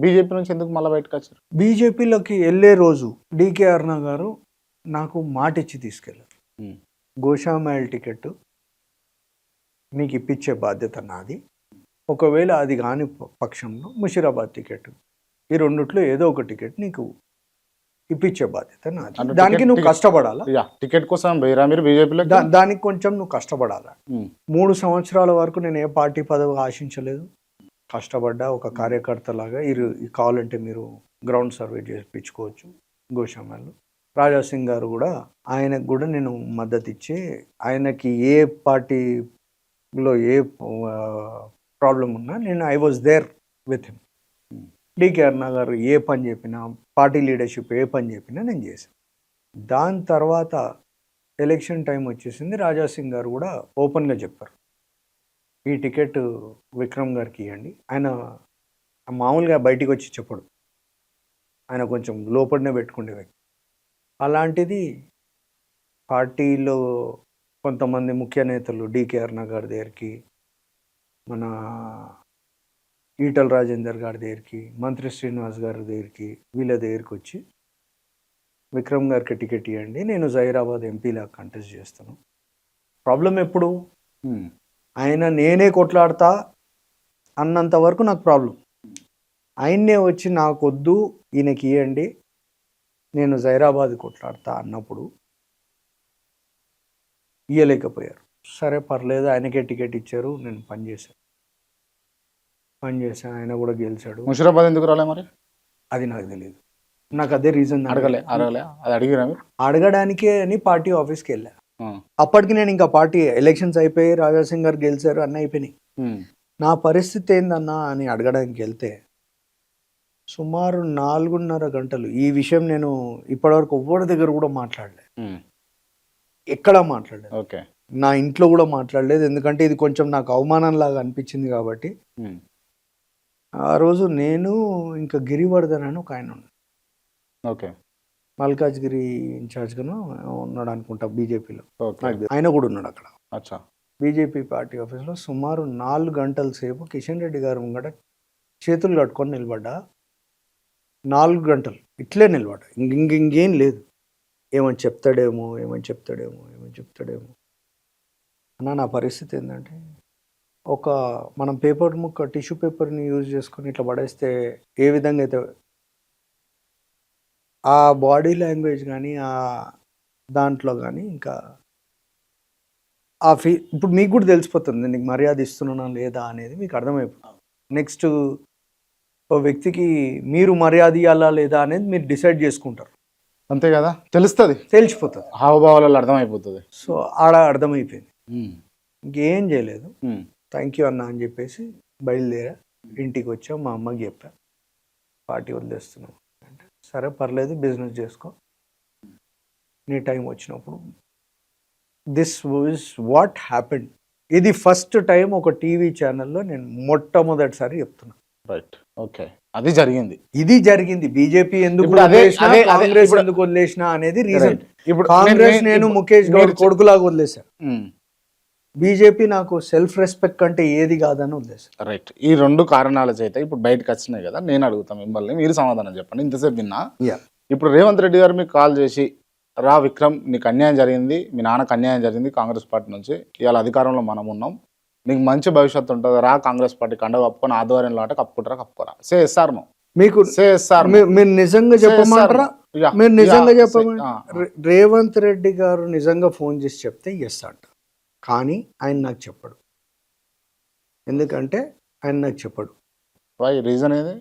బీజేపీ నుంచి ఎందుకు మళ్ళీ బయటకు వచ్చారు? బీజేపీలోకి వెళ్ళే రోజు డికే అరుణ గారు నాకు మాట ఇచ్చి తీసుకెళ్ళారు. గోషామైల్ టికెట్ నీకు ఇప్పించే బాధ్యత నాది, ఒకవేళ అది కాని పక్షంలో ముషీరాబాద్ టికెట్, ఈ రెండిట్లో ఏదో ఒక టికెట్ నీకు ఇప్పించే బాధ్యత నాది. దానికి నువ్వు కష్టపడాలా. టికెట్ కోసం మీరు బీజేపీలో దానికి కొంచెం నువ్వు కష్టపడాలా. 3 సంవత్సరాల వరకు నేను ఏ పార్టీ పదవి ఆశించలేదు, కష్టపడ్డా ఒక కార్యకర్త లాగా. కావాలంటే మీరు గ్రౌండ్ సర్వే చేయించుకోవచ్చు గోషామైల్లో. రాజాసింగ్ గారు కూడా, ఆయనకు కూడా నేను మద్దతు ఇచ్చి, ఆయనకి ఏ పార్టీలో ఏ ప్రాబ్లం ఉన్నా నేను I was there with him. DK Aruna గారు ఏ పని చెప్పినా, పార్టీ లీడర్షిప్ ఏ పని చెప్పినా నేను చేశాను. దాని తర్వాత ఎలక్షన్ టైం వచ్చేసింది. రాజాసింగ్ గారు కూడా ఓపెన్గా చెప్పారు, ఈ టికెట్ విక్రమ్ గారికి ఇవ్వండి. ఆయన మామూలుగా బయటికి వచ్చి చెప్పడు, ఆయన కొంచెం లోపలనే పెట్టుకునే వ్యక్తి. అలాంటిది పార్టీలో కొంతమంది ముఖ్య నేతలు డికే అరుణ గారి దగ్గరికి, మన ఈటల రాజేందర్ గారి దగ్గరికి, మంత్రి శ్రీనివాస్ గారి దగ్గరికి, వీళ్ళ దగ్గరికి వచ్చి విక్రమ్ గారికి టికెట్ ఇవ్వండి, నేను జహీరాబాద్ ఎంపీలా కంటెస్ట్ చేస్తాను. ప్రాబ్లం ఎప్పుడు ఆయన నేనే కొట్లాడతా అన్నంత వరకు నాకు ప్రాబ్లం. ఆయన్నే వచ్చి నాకొద్దు ఈయనకి ఇవ్వండి నేను జహీరాబాద్ కొట్లాడతా అన్నప్పుడు ఇవ్వలేకపోయారు. సరే పర్లేదు, ఆయనకే టికెట్ ఇచ్చారు, నేను పనిచేశాను, ఆయన కూడా గెలిచాడు. ముషిరాబాద్ ఎందుకు రాలే మరి? అది నాకు తెలియదు, నాకు అదే రీజన్. అడగలే అది అడిగిరా మీరు? అడగడానికే అని పార్టీ ఆఫీస్కి వెళ్ళా. అప్పటికి నేను ఇంకా పార్టీ ఎలక్షన్స్ అయిపోయి రాజాసింగ్ గారు గెలిచారు, అన్నీ అయిపోయినాయి. నా పరిస్థితి ఏందన్నా అని అడగడానికి వెళ్తే సుమారు 4.5 గంటలు ఈ విషయం నేను ఇప్పటివరకు ఎవ్వరి దగ్గర కూడా మాట్లాడలేదు, ఎక్కడా మాట్లాడలేదు. ఓకే, నా ఇంట్లో కూడా మాట్లాడలేదు, ఎందుకంటే ఇది కొంచెం నాకు అవమానం లాగా అనిపించింది కాబట్టి. ఆ రోజు నేను ఇంకా గిరివర్ధన్ అని ఒక ఆయన ఉన్నాడు, ఓకే, మల్కాజ్గిరి ఇన్ఛార్జ్గాను ఉన్నాడు అనుకుంటా బీజేపీలో, ఓకే, ఆయన కూడా ఉన్నాడు అక్కడ. అచ్చా. బీజేపీ పార్టీ ఆఫీస్లో సుమారు 4 గంటల సేపు కిషన్ రెడ్డి గారు ముంగట చేతులు కట్టుకొని నిలబడ్డా. 4 గంటలు ఇట్లే నిలబడ్డా, ఇంకేం లేదు. ఏమని చెప్తాడేమో అన్న. నా పరిస్థితి ఏంటంటే, ఒక మనం పేపర్ ముక్క టిష్యూ పేపర్ని యూజ్ చేసుకొని ఇట్లా పడేస్తే ఏ విధంగా అయితే ఆ బాడీ లాంగ్వేజ్ కానీ ఆ దాంట్లో కానీ ఇంకా ఆ ఇప్పుడు మీకు కూడా తెలిసిపోతుంది నీకు మర్యాద ఇస్తున్నానా లేదా అనేది మీకు అర్థమైపోతుంది. నెక్స్ట్ ఓ వ్యక్తికి మీరు మర్యాద ఇవ్వాలా లేదా అనేది మీరు డిసైడ్ చేసుకుంటారు, అంతే కదా, తెలిసిపోతుంది, హావభావాలలో అర్థమైపోతుంది. సో ఆడ అర్థమైపోయింది, ఇంకేం చేయలేదు. థ్యాంక్ యూ అన్న అని చెప్పేసి బయలుదేరా. ఇంటికి వచ్చా, మా అమ్మకి చెప్పా పార్టీ వదిలేస్తున్నాం అంటే, సరే పర్లేదు బిజినెస్ చేసుకో, నీ టైం వచ్చినప్పుడు. This was what happened. ఇది ఫస్ట్ టైం ఒక టీవీ ఛానల్లో నేను మొట్టమొదటిసారి చెప్తున్నా. రైట్, ఓకే, అది జరిగింది. ఇది జరిగింది. బీజేపీ ఎందుకు కాంగ్రెస్ ఎందుకు వదిలేసినా అనేది రీజన్. ఇప్పుడు కాంగ్రెస్ నేను ముఖేష్ గౌడ్ కొడుకులాగా వదిలేసా, బీజేపీ నాకు సెల్ఫ్ రెస్పెక్ట్ అంటే ఏది కాదని వదిలేసా. రైట్, ఈ 2 కారణాల చేత ఇప్పుడు బయటకు వచ్చినాయి కదా. నేను అడుగుతాను మిమ్మల్ని, మీరు సమాధానం చెప్పండి. ఇంతసేపు విన్నా. ఇప్పుడు రేవంత్ రెడ్డి గారు మీకు కాల్ చేసి, రా విక్రమ్, నీకు అన్యాయం జరిగింది, మీ నాన్నకు అన్యాయం జరిగింది కాంగ్రెస్ పార్టీ నుంచి, ఇవాళ అధికారంలో మనం ఉన్నాం, నీకు మంచి భవిష్యత్తు ఉంటుంది, రా కాంగ్రెస్ పార్టీ కండ కప్పుకొని ఆధ్వర్యంలో అంటే కప్పుకోరా సే ఎస్ఆర్ నో మీకు సే ఎస్ఆర్ మీరు నిజంగా చెప్పమంటారా? మీరు నిజంగా చెప్పమంటారా? రేవంత్ రెడ్డి గారు నిజంగా ఫోన్ చేసి చెప్తే ఎస్ అంట, కానీ ఆయన నాకు చెప్పడు. ఎందుకంటే ఆయన నాకు చెప్పడు. రీజన్ ఏది?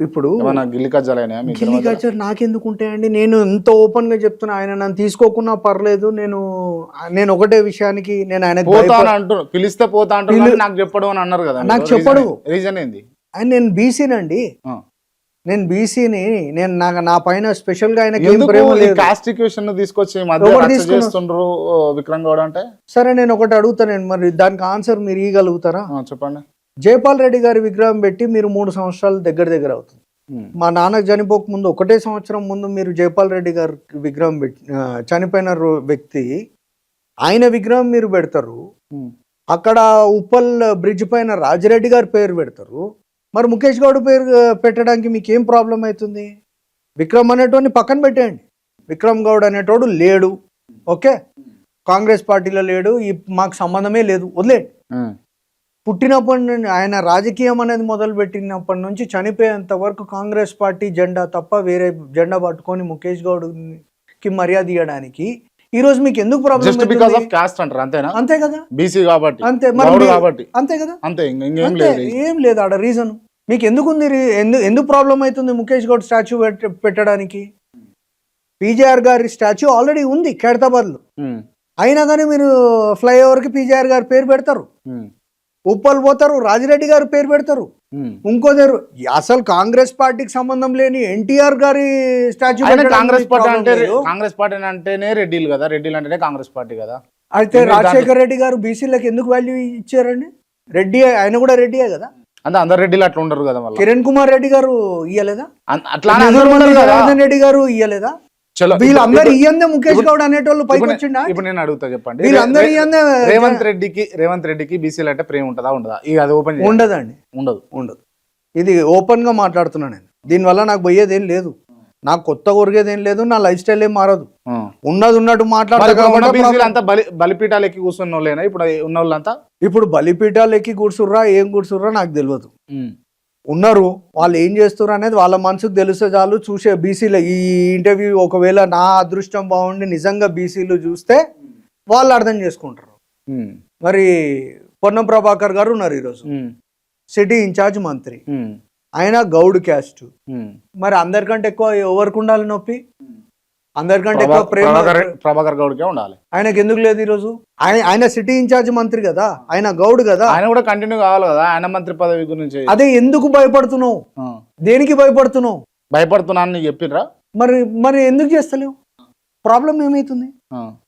ఇప్పుడు గిల్లి కజ్జాలు నాకెందుకు ఉంటాయండి? నేను ఎంత ఓపెన్ గా చెప్తున్నా, ఆయన నన్ను తీసుకోకున్నా పర్లేదు, నేను ఒకటే విషయానికి నేను ఆయన పిలిస్తే పోతా నాకు చెప్పడు అని అన్నారు కదా. నాకు చెప్పడు. రీజన్ ఏంది? ఆయన నేను బీసీనండి, నేను బీసీని, నేను నా పైన స్పెషల్ గా ఆయన తీసుకొచ్చి విక్రమ్ గౌడ్ అంటే. సరే నేను ఒకటి అడుగుతాను, మరి దానికి ఆన్సర్ మీరు ఇవ్వగలుగుతారా? చెప్పండి. జైపాల్ రెడ్డి గారి విగ్రహం పెట్టి మీరు 3 సంవత్సరాలు దగ్గర అవుతుంది. మా నాన్నకు చనిపోక ముందు 1 సంవత్సరం ముందు మీరు జైపాల్ రెడ్డి గారి విగ్రహం పెట్టి, చనిపోయిన వ్యక్తి ఆయన విగ్రహం మీరు పెడతారు. అక్కడ ఉప్పల్ బ్రిడ్జ్ పైన రాజిరెడ్డి గారి పేరు పెడతారు. మరి ముఖేష్ గౌడ్ పేరు పెట్టడానికి మీకు ఏం ప్రాబ్లం అవుతుంది? విక్రమ్ అనేటోని పక్కన పెట్టేయండి, విక్రమ్ గౌడ్ అనేటోడు లేడు, ఓకే, కాంగ్రెస్ పార్టీలో లేడు, మాకు సంబంధమే లేదు, వదిలేండి. పుట్టినప్పటి నుండి ఆయన రాజకీయం అనేది మొదలు పెట్టినప్పటి నుంచి చనిపోయేంత వరకు కాంగ్రెస్ పార్టీ జెండా తప్ప వేరే జెండా పట్టుకొని ముఖేష్ గౌడ్కి మర్యాద ఇవ్వడానికి ఈ రోజు మీకు ఎందుకు ప్రాబ్లం? అంతే కదా, బీసీ కాబట్టి, అంతే అంతే కదా, ఏం లేదు ఆడ రీజన్. మీకు ఎందుకు ఉంది? ఎందుకు ప్రాబ్లం అవుతుంది ముఖేష్ గౌడ్ స్టాచ్యూ పెట్టడానికి? పీజేఆర్ గారి స్టాచ్యూ ఆల్రెడీ ఉంది ఖైరతాబాద్ లో, అయినా కానీ మీరు ఫ్లైఓవర్ కి పీజేఆర్ గారి పేరు పెడతారు, ఉప్పల్ పోతారు రాజిరెడ్డి గారు పేరు పెడతారు, ఇంకోదారు. అసలు కాంగ్రెస్ పార్టీకి సంబంధం లేని ఎన్టీఆర్ గారి స్టాచ్యూ. కాంగ్రెస్ పార్టీ అంటేనే రెడ్డిలు కదా, రెడ్డిలు అంటేనే కాంగ్రెస్ పార్టీ కదా. అయితే రాజశేఖర్ రెడ్డి గారు బీసీలకు ఎందుకు వాల్యూ ఇచ్చారండి? రెడ్డి, ఆయన కూడా రెడ్డియే కదా. అంటే అందరు రెడ్డిలు అట్లా ఉండరు కదా. కిరణ్ కుమార్ రెడ్డి గారు ఇయ్యలేదా? అట్లా రెడ్డి గారు ఇయ్యలేదా? వీళ్ళందరూ ఇయ్యందే ముఖేష్ గౌడ్ అనేటోళ్ళు పైకి వచ్చిండా? ఇప్పుడు నేను అడుగుతా, చెప్పండి. వీళ్ళందరూ ఇయ్యందే. రేవంత్ రెడ్డికి బీసీలు అంటే ప్రేమ ఉంటుందా ఉండదా? అది ఓపెన్ ఉండదండి, ఉండదు. ఇది ఓపెన్ గా మాట్లాడుతున్నా నేను. దీనివల్ల నాకు పోయేది ఏం లేదు. నాకు కొత్త కొరిగేది ఏం లేదు, నా లైఫ్ స్టైల్ ఏం మారదు, ఆ. ఉన్నది ఉన్నట్టు మరి మాట్లాడతా ఇప్పుడు ఉన్న కాబట్టి బీసీలు అంతా బలిపీఠాలు ఎక్కి కూర్చున్న వాళ్ళేనా ఇప్పుడు ఉన్న వాళ్ళంతా? ఇప్పుడు బలిపీఠాలు ఎక్కి కూర్చుర్రా ఏం కూర్చుర్రా నాకు తెలియదు. ఉన్నారు, వాళ్ళు ఏం చేస్తారు అనేది వాళ్ళ మనసుకు తెలిస్తే చాలు. చూసే బీసీలు ఈ ఇంటర్వ్యూ ఒకవేళ నా అదృష్టం బాగుండి నిజంగా బీసీలు చూస్తే వాళ్ళు అర్థం చేసుకుంటారు. మరి పొన్నం ప్రభాకర్ గారు ఉన్నారు ఈరోజు, సిటీ ఇన్ఛార్జ్ మంత్రి, ఆయన గౌడ్ క్యాస్ట్. మరి అందరికంటే ఎక్కువ ఎవరికి ఉండాలి నొప్పి? అందరికంటే ఎక్కువ ప్రేమ ప్రభాకర్ గౌడ్కే ఉండాలి. ఆయనకి ఎందుకు లేదు ఈరోజు? ఆయన సిటీ ఇన్ఛార్జ్ మంత్రి కదా, ఆయన గౌడ్ కదా, ఆయన కూడా కంటిన్యూ కావాలి కదా ఆయన మంత్రి పదవి గురించి. అదే ఎందుకు భయపడుతున్నావు? దేనికి భయపడుతున్నావు? భయపడుతున్నాను నీకు చెప్పినరా? మరి మరి ఎందుకు చేస్తలేవు? ప్రాబ్లం ఏమైతుంది?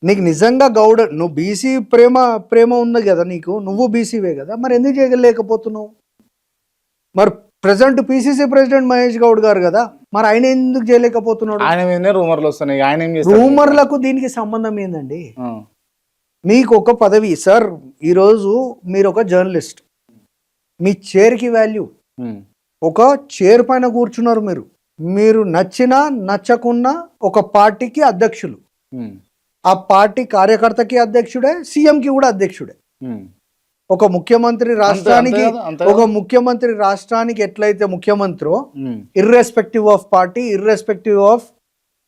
నీకు నిజంగా గౌడ్, నువ్వు బీసీ ప్రేమ ఉంది కదా నీకు, నువ్వు బీసీవే కదా, మరి ఎందుకు చేయలేకపోతున్నావు? మరి present PCC president Mahesh Goud గారు కదా, మరి ఆయన ఎందుకు చేయలేకపోతున్నాడు? ఆయన మీదనే రూమర్లు వస్తున్నాయి. ఆయన ఏం చేస్తారు? రూమర్లకు దీనికి సంబంధం ఏందండి? మీకు ఒక పదవి సార్, ఈరోజు మీరు ఒక జర్నలిస్ట్, మీ చైర్కి వాల్యూ. ఒక చైర్ పైన కూర్చున్నారు మీరు నచ్చినా నచ్చకున్నా ఒక పార్టీకి అధ్యక్షులు, ఆ పార్టీ కార్యకర్తకి అధ్యక్షుడే, సీఎంకి కూడా అధ్యక్షుడే. ఒక ముఖ్యమంత్రి రాష్ట్రానికి ఎట్లయితే ముఖ్యమంత్రి, irrespective of party, irrespective of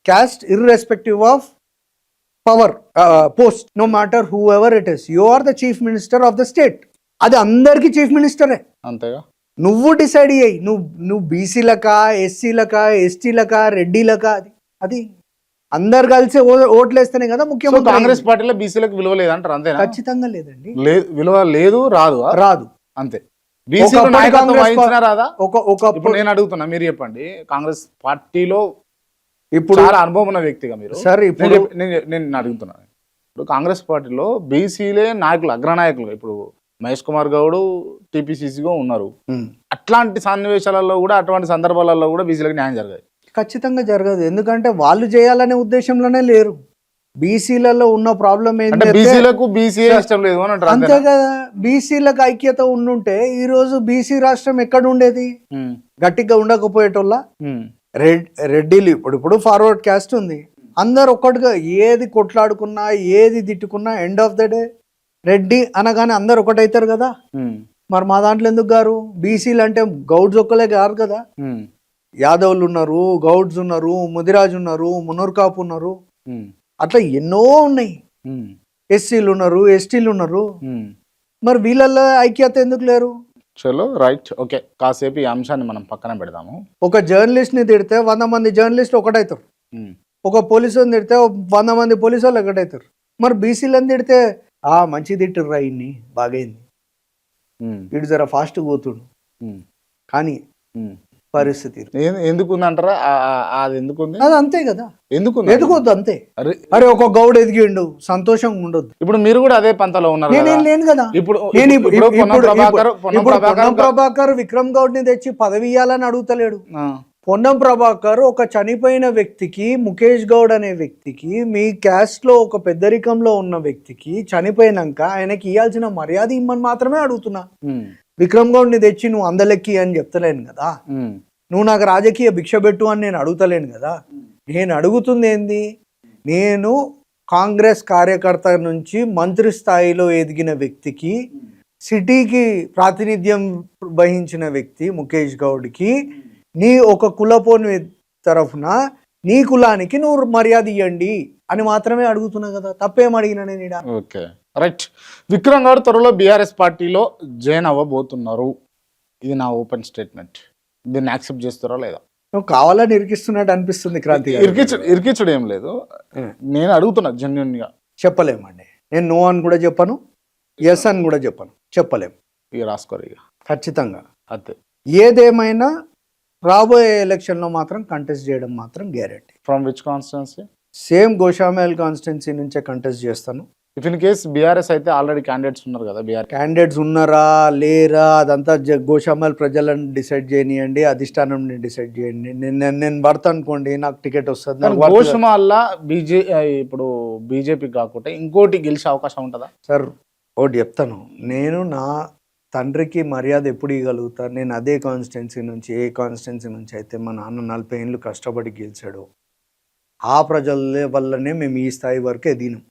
caste, irrespective of power, post, no matter whoever it is, you are the chief minister of the state. అది అందరికి చీఫ్ మినిస్టరే. అంతేగా, నువ్వు డిసైడ్ అయ్యాయి, నువ్వు బీసీలకా, ఎస్సీలకా, ఎస్టీలకా, రెడ్డిలకా, అది అందరు కలిసి ఓట్లేస్తేనే కదా ముఖ్యమంత్రి. కాంగ్రెస్ పార్టీలో బీసీలకు విలువ లేదంటారు అంతేనా? ఖచ్చితంగా లేదండి, విలువ లేదు, రాదు అంతే. బీసీలు నాయకత్వం వహించినా రాదా? ఇప్పుడు నేను అడుగుతున్నా, మీరు చెప్పండి. కాంగ్రెస్ పార్టీలో ఇప్పుడు చాలా అనుభవం ఉన్న వ్యక్తిగా మీరు సార్, ఇప్పుడు నేను అడుగుతున్నాను, ఇప్పుడు కాంగ్రెస్ పార్టీలో బీసీలే నాయకులు, అగ్రనాయకులు. ఇప్పుడు మహేష్ కుమార్ గౌడ్ టీపీసీసీగా ఉన్నారు. అట్లాంటి సన్నివేశాలలో కూడా, అటువంటి సందర్భాలలో కూడా బీసీలకు న్యాయం జరగదు. ఖచ్చితంగా జరగదు, ఎందుకంటే వాళ్ళు చేయాలనే ఉద్దేశంలోనే లేరు. బీసీలలో ఉన్న ప్రాబ్లం ఏంటంటే బీసీలకు బీసీ ఇష్టం లేదు అని అంటారు. అంతే కదా, బీసీలకు ఐక్యత ఉండుంటే ఈ రోజు బీసీ రాష్ట్రం ఎక్కడ ఉండేది? గట్టిగా ఉండకపోయేటోళ్ళ. రెడ్డిలు ఇప్పుడు ఫార్వర్డ్ క్యాస్ట్ ఉంది, అందరు ఒక్కటిగా ఏది కొట్లాడుకున్నా, ఏది తిట్టుకున్నా, end of the day Reddy అనగానే అందరు ఒకటైతారు కదా. మరి మా దాంట్లో ఎందుకు గారు? బీసీలు అంటే గౌడ్స్ ఒక్కలే గారు కదా, యాదవులు ఉన్నారు, గౌడ్స్ ఉన్నారు, ముదిరాజు ఉన్నారు, మునూర్కాపు ఉన్నారు, అట్లా ఎన్నో ఉన్నాయి. ఎస్సీలు ఉన్నారు, ఎస్టీలు ఉన్నారు. మరి వీళ్ళల్లో ఐక్యత ఎందుకు లేరు? చలో రైట్, ఓకే, కాసేపు ఈ అంశాన్ని మనం పక్కన పెడదాము. ఒక జర్నలిస్ట్ ని తిడితే 100 మంది జర్నలిస్టులు ఒకటైతారు, ఒక పోలీసుని తిడితే 100 మంది పోలీసు వాళ్ళు ఒకటైతారు. మరి బీసీలను తిడితే మంచి తిట్టుర్రా, ఇన్ని బాగైంది, ఇటు జర ఫాస్ట్ పోతుడు, కానీ పరిస్థితి ఎందుకుందంటారా? అది ఎందుకుంది? అది అంతే కదా, ఎదుగొద్దు అంతే. అరే ఒక గౌడ్ ఎదిగిండు, సంతోషంగా ఉండొద్దు. ఇప్పుడు మీరు కూడా అదే పంతలో ఉన్నారు. నేనేం లేను కదా. పొన్నం ప్రభాకర్ విక్రమ్ గౌడ్ ని తెచ్చి పదవి ఇయ్యాలని అడుగుతలేడు. పొన్నం ప్రభాకర్ ఒక చనిపోయిన వ్యక్తికి, ముఖేష్ గౌడ్ అనే వ్యక్తికి, మీ క్యాస్ట్ లో ఒక పెద్దరికంలో ఉన్న వ్యక్తికి చనిపోయినాక ఆయనకి ఇవ్వాల్సిన మర్యాద ఇమ్మని మాత్రమే అడుగుతున్నా. విక్రమ్ గౌడ్ ని తెచ్చి నువ్వు అందలెక్కి అని చెప్తలేను కదా, నువ్వు నాకు రాజకీయ భిక్ష పెట్టు అని నేను అడుగుతలేను కదా. నేను అడుగుతుంది ఏంది? నేను కాంగ్రెస్ కార్యకర్త నుంచి మంత్రి స్థాయిలో ఎదిగిన వ్యక్తికి, సిటీకి ప్రాతినిధ్యం వహించిన వ్యక్తి ముఖేష్ గౌడ్కి, నీ ఒక కులపోని తరఫున నీ కులానికి నువ్వు మర్యాద ఇవ్వండి అని మాత్రమే అడుగుతున్నా కదా. తప్పేం అడిగినా నేను ఈడ. Okay right. విక్రమ్ గౌడ్ త్వరలో బీఆర్ఎస్ పార్టీలో జాయిన్ అవ్వబోతున్నారు. ఇది నా ఓపెన్ స్టేట్మెంట్. దీన్ని యాక్సెప్ట్ చేస్తారా లేదా? నువ్వు కావాలని ఇరికిస్తున్నట్టు అనిపిస్తుంది క్రాంతి. ఇరికించడం ఏం లేదు, నేను అడుగుతున్నా జెన్యూన్ గా. చెప్పలేమండి, నేను నో అని కూడా చెప్పను, ఎస్ అని కూడా చెప్పను, చెప్పలేము. ఇక రాసుకోరు ఇక ఖచ్చితంగా. అంతే. ఏదేమైనా రాబోయే ఎలక్షన్ లో మాత్రం కంటెస్ట్ చేయడం మాత్రం guarantee. From which constituency? Same Goshamahal constituency నుంచే కంటెస్ట్ చేస్తాను. ఇఫ్ ఇన్ కేస్ బీఆర్ఎస్ అయితే ఆల్రెడీ క్యాండిడేట్స్ ఉన్నారు కదా, క్యాండిడేట్స్ ఉన్నారా లేరా అదంతా గోషామహల్ ప్రజలను డిసైడ్ చేయనియండి, అధిష్టానం డిసైడ్ చేయండి. నేను భర్త అనుకోండి, నాకు టికెట్ వస్తుంది. గోషామహల్ ఇప్పుడు బీజేపీ కాకుండా ఇంకోటి గెలిచే అవకాశం ఉంటుందా? సార్ ఒకటి చెప్తాను, నేను నా తండ్రికి మర్యాద ఎప్పుడు ఇవ్వగలుగుతా? నేను అదే కాన్స్టిట్యున్సీ నుంచి, ఏ కాన్స్టిట్యున్సీ నుంచి అయితే మా నాన్న 40 ఏళ్ళు కష్టపడి గెలిచాడు, ఆ ప్రజల వల్లనే మేము ఈ స్థాయి వరకు ఎదిగినాం.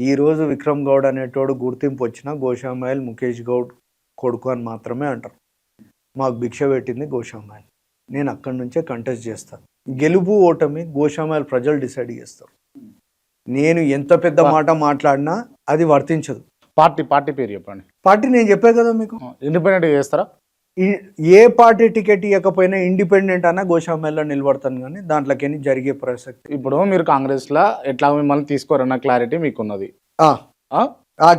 ఈరోజు విక్రమ్ గౌడ్ అనేటోడు గుర్తింపు వచ్చినా గోషామాయిల్ ముఖేష్ గౌడ్ కొడుకు అని మాత్రమే అంటారు. మాకు భిక్ష పెట్టింది గోషామాయిల్. నేను అక్కడి నుంచే కంటెస్ట్ చేస్తాను. గెలుపు ఓటమి గోషామాయిల్ ప్రజలు డిసైడ్ చేస్తారు. నేను ఎంత పెద్ద మాట మాట్లాడినా అది వర్తించదు. పార్టీ పేరు చెప్పండి. పార్టీ నేను చెప్పే కదా మీకు. ఇండిపెండెంట్ చేస్తారా? ఏ పార్టీ టికెట్ ఇవ్వకపోయినా ఇండిపెండెంట్ అన్న గోషామాయిల్లో నిలబడతాను, కానీ దాంట్లోకి జరిగే ప్రసక్తి. ఇప్పుడు మీరు కాంగ్రెస్ లా ఎట్లా మిమ్మల్ని తీసుకోరన్న క్లారిటీ మీకున్నది.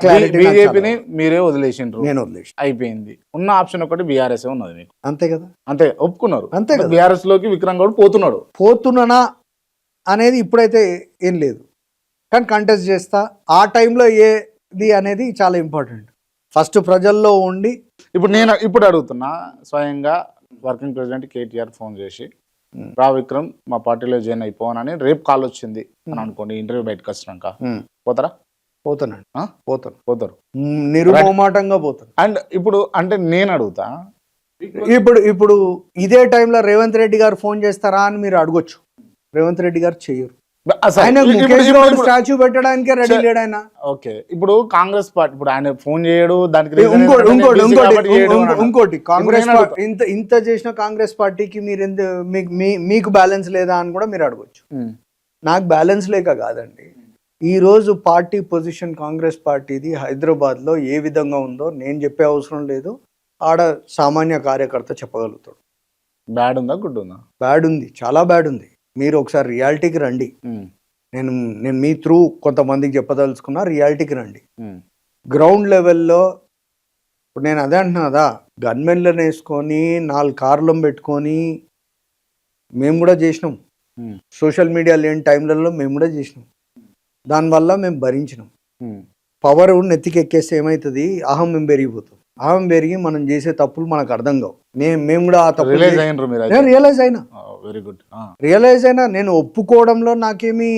క్లారిటీ బీజేపీని మీరే వదిలేసిండ్రు, నేను వదిలేసి అయిపోయింది. ఉన్న ఆప్షన్ ఒకటి బీఆర్ఎస్ ఉన్నది మీకు, అంతే కదా. అంతే ఒప్పుకున్నారు. అంతే కదా. బీఆర్ఎస్ లోకి విక్రమ్ గౌడ్ పోతున్నానా అనేది ఇప్పుడైతే ఏం లేదు, కానీ కంటెస్ట్ చేస్తా. ఆ టైంలో ఏది అనేది చాలా ఇంపార్టెంట్. ఫస్ట్ ప్రజల్లో ఉండి ఇప్పుడు అడుగుతున్నా, స్వయంగా వర్కింగ్ ప్రెసిడెంట్ కేటీఆర్ ఫోన్ చేసి రా విక్రమ్ మా పార్టీలో జాయిన్ అయిపోవాలని రేపు కాల్ వచ్చింది అని అనుకోండి, ఇంటర్వ్యూ బయటకు వచ్చినాక పోతారా? పోతారు నిర్మోమాటంగా పోతాను. అండ్ ఇప్పుడు అంటే నేను అడుగుతా, ఇప్పుడు ఇదే టైంలో రేవంత్ రెడ్డి గారు ఫోన్ చేస్తారా అని మీరు అడగొచ్చు. రేవంత్ రెడ్డి గారు చెయ్యరు. స్టాచ్యూ పెట్టడానికే రెడీ లేడు ఆయన. ఓకే, ఇప్పుడు కాంగ్రెస్ పార్టీ ఇప్పుడు ఆయన ఫోన్ చేయడు, దానికి ఇంకోటి కాంగ్రెస్ ఇంత చేసిన కాంగ్రెస్ పార్టీకి మీరు మీకు బ్యాలెన్స్ లేదా అని కూడా మీరు అడగొచ్చు. నాకు బ్యాలెన్స్ లేక కాదండి, ఈ రోజు పార్టీ పొజిషన్ కాంగ్రెస్ పార్టీది హైదరాబాద్లో ఏ విధంగా ఉందో నేను చెప్పే అవసరం లేదు, ఆడ సామాన్య కార్యకర్త చెప్పగలుగుతాడు. బ్యాడ్ ఉందా గుడ్ ఉందా? బ్యాడ్ ఉంది, చాలా బ్యాడ్ ఉంది. మీరు ఒకసారి రియాలిటీకి రండి. నేను మీ త్రూ కొంతమందికి చెప్పదలుచుకున్నా, రియాలిటీకి రండి. గ్రౌండ్ లెవెల్లో ఇప్పుడు నేను అదే అంటున్నా కదా, గన్మెన్లను వేసుకొని 4 కార్లు పెట్టుకొని మేము కూడా చేసినాం. సోషల్ మీడియా లేని టైంలలో మేము కూడా చేసినాం. దానివల్ల మేము భరించినాం. పవర్ నెత్తికి ఎక్కేస్తే ఏమవుతుంది, అహం మేము పెరిగిపోతుంది. అహం పెరిగి మనం చేసే తప్పులు మనకు అర్థం కావు. మేము కూడా ఆ తప్పు రియలైజ్ అయినా, వెరీ గుడ్, రియలైజ్ అయినా. నేను ఒప్పుకోవడంలో నాకేమి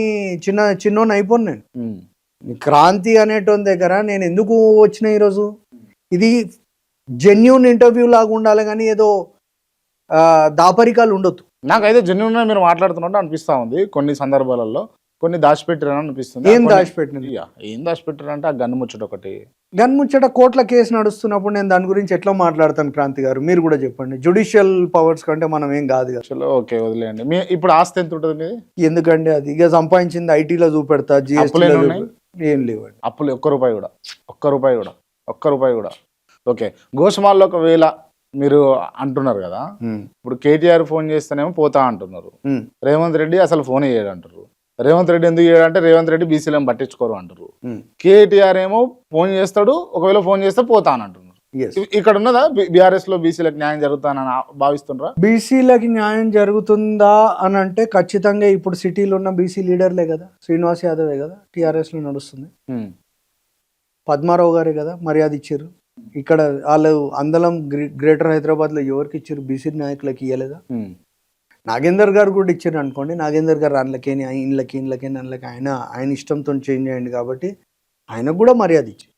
చిన్నోని అయిపోను. నేను క్రాంతి అనేటోని దగ్గర నేను ఎందుకు వచ్చిన ఈరోజు, ఇది జెన్యూన్ ఇంటర్వ్యూ లాగా ఉండాలి, కానీ ఏదో దాపరికాలు ఉండొద్దు. నాకైతే జెన్యూన్ మీరు మాట్లాడుతున్నట్టు అనిపిస్తా ఉంది. కొన్ని సందర్భాలలో కొన్ని దాచిపెట్టారని అనిపిస్తుంది. ఏం దాచిపెట్టినది? ఏం దాచిపెట్టారంటే ఆ గన్ను ముచ్చట ఒకటి. గన్ ముచ్చట కోర్టుల కేసు నడుస్తున్నప్పుడు నేను దాని గురించి ఎట్లా మాట్లాడతాను? క్రాంతి గారు మీరు కూడా చెప్పండి. జ్యుడిషియల్ పవర్స్ కంటే మనం ఏం కాదు కదా. ఓకే, వదిలేయండి. ఇప్పుడు ఆస్తి ఎంత ఉంటుంది మీది? ఎందుకండి అది ఇక సంపాదించింది ఐటీలో చూపెడతా, జిఎస్టీ ఏం లేవండి. అప్పులు ఒక్క రూపాయి కూడా. ఓకే, గోషమాల్లో ఒకవేళ మీరు అంటున్నారు కదా, ఇప్పుడు కేటీఆర్ ఫోన్ చేస్తేనేమో పోతా అంటున్నారు, రేవంత్ రెడ్డి అసలు ఫోన్ చేయడు అంటారు. రేవంత్ రెడ్డి ఎందుకు చేయడంటే రేవంత్ రెడ్డి బీసీలు ఏం పట్టించుకోరు అంటారు. కేటీఆర్ ఏమో ఫోన్ చేస్తాడు, ఒకవేళ ఫోన్ చేస్తే పోతా అని అంటున్నారు. ఇక్కడ ఉన్నదా బీఆర్ఎస్ లో బీసీలకు న్యాయం జరుగుతానని భావిస్తుండ్రా? బీసీలకి న్యాయం జరుగుతుందా అని అంటే ఖచ్చితంగా ఇప్పుడు సిటీలో ఉన్న బీసీ లీడర్లే కదా, శ్రీనివాస్ యాదవే కదా టీఆర్ఎస్ లో నడుస్తుంది. పద్మారావు గారే కదా మర్యాద ఇచ్చారు. ఇక్కడ వాళ్ళు అందలం గ్రేటర్ హైదరాబాద్ లో ఎవరికి ఇచ్చారు? బీసీ నాయకులకి ఇవ్వలేదా? నాగేందర్ గారు కూడా ఇచ్చారు అనుకోండి, నాగేందర్ గారు అందులోకేని ఇళ్ళకి అందులోకి ఆయన ఇష్టంతో చేంజ్ అయ్యండి కాబట్టి ఆయనకు కూడా మర్యాద ఇచ్చారు.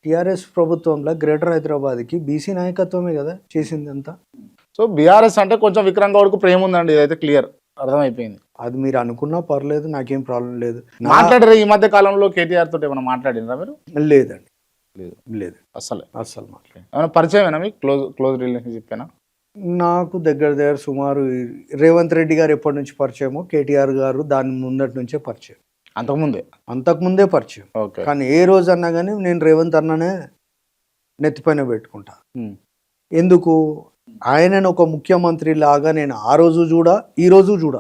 టిఆర్ఎస్ ప్రభుత్వంలో గ్రేటర్ హైదరాబాద్కి బీసీ నాయకత్వమే కదా చేసింది అంతా. సో బీఆర్ఎస్ అంటే కొంచెం విక్రమ్ గౌడ్కు ప్రేమ ఉందండి, ఇదైతే క్లియర్ అర్థమైపోయింది. అది మీరు అనుకున్నా పర్లేదు, నాకేం ప్రాబ్లం లేదు. మాట్లాడారు ఈ మధ్య కాలంలో కేటీఆర్ తోటి ఏమైనా మాట్లాడినరా మీరు? లేదండి, లేదు అస్సలు మాట్లాడి. ఏమైనా పరిచయమేనా మీకు? క్లోజ్ రిలేషన్షిప్ ఏనా? నాకు దగ్గర సుమారు రేవంత్ రెడ్డి గారు ఎప్పటి నుంచి పరిచయమో, కేటీఆర్ గారు దాని ముందటి నుంచే పరిచయం. అంతకుముందే పరిచయం. కానీ ఏ రోజు అన్నా కానీ నేను రేవంత్ అన్ననే నెత్తిపైన పెట్టుకుంటా. ఎందుకు? ఆయనను ఒక ముఖ్యమంత్రి లాగా నేను ఆ రోజు ఈ రోజు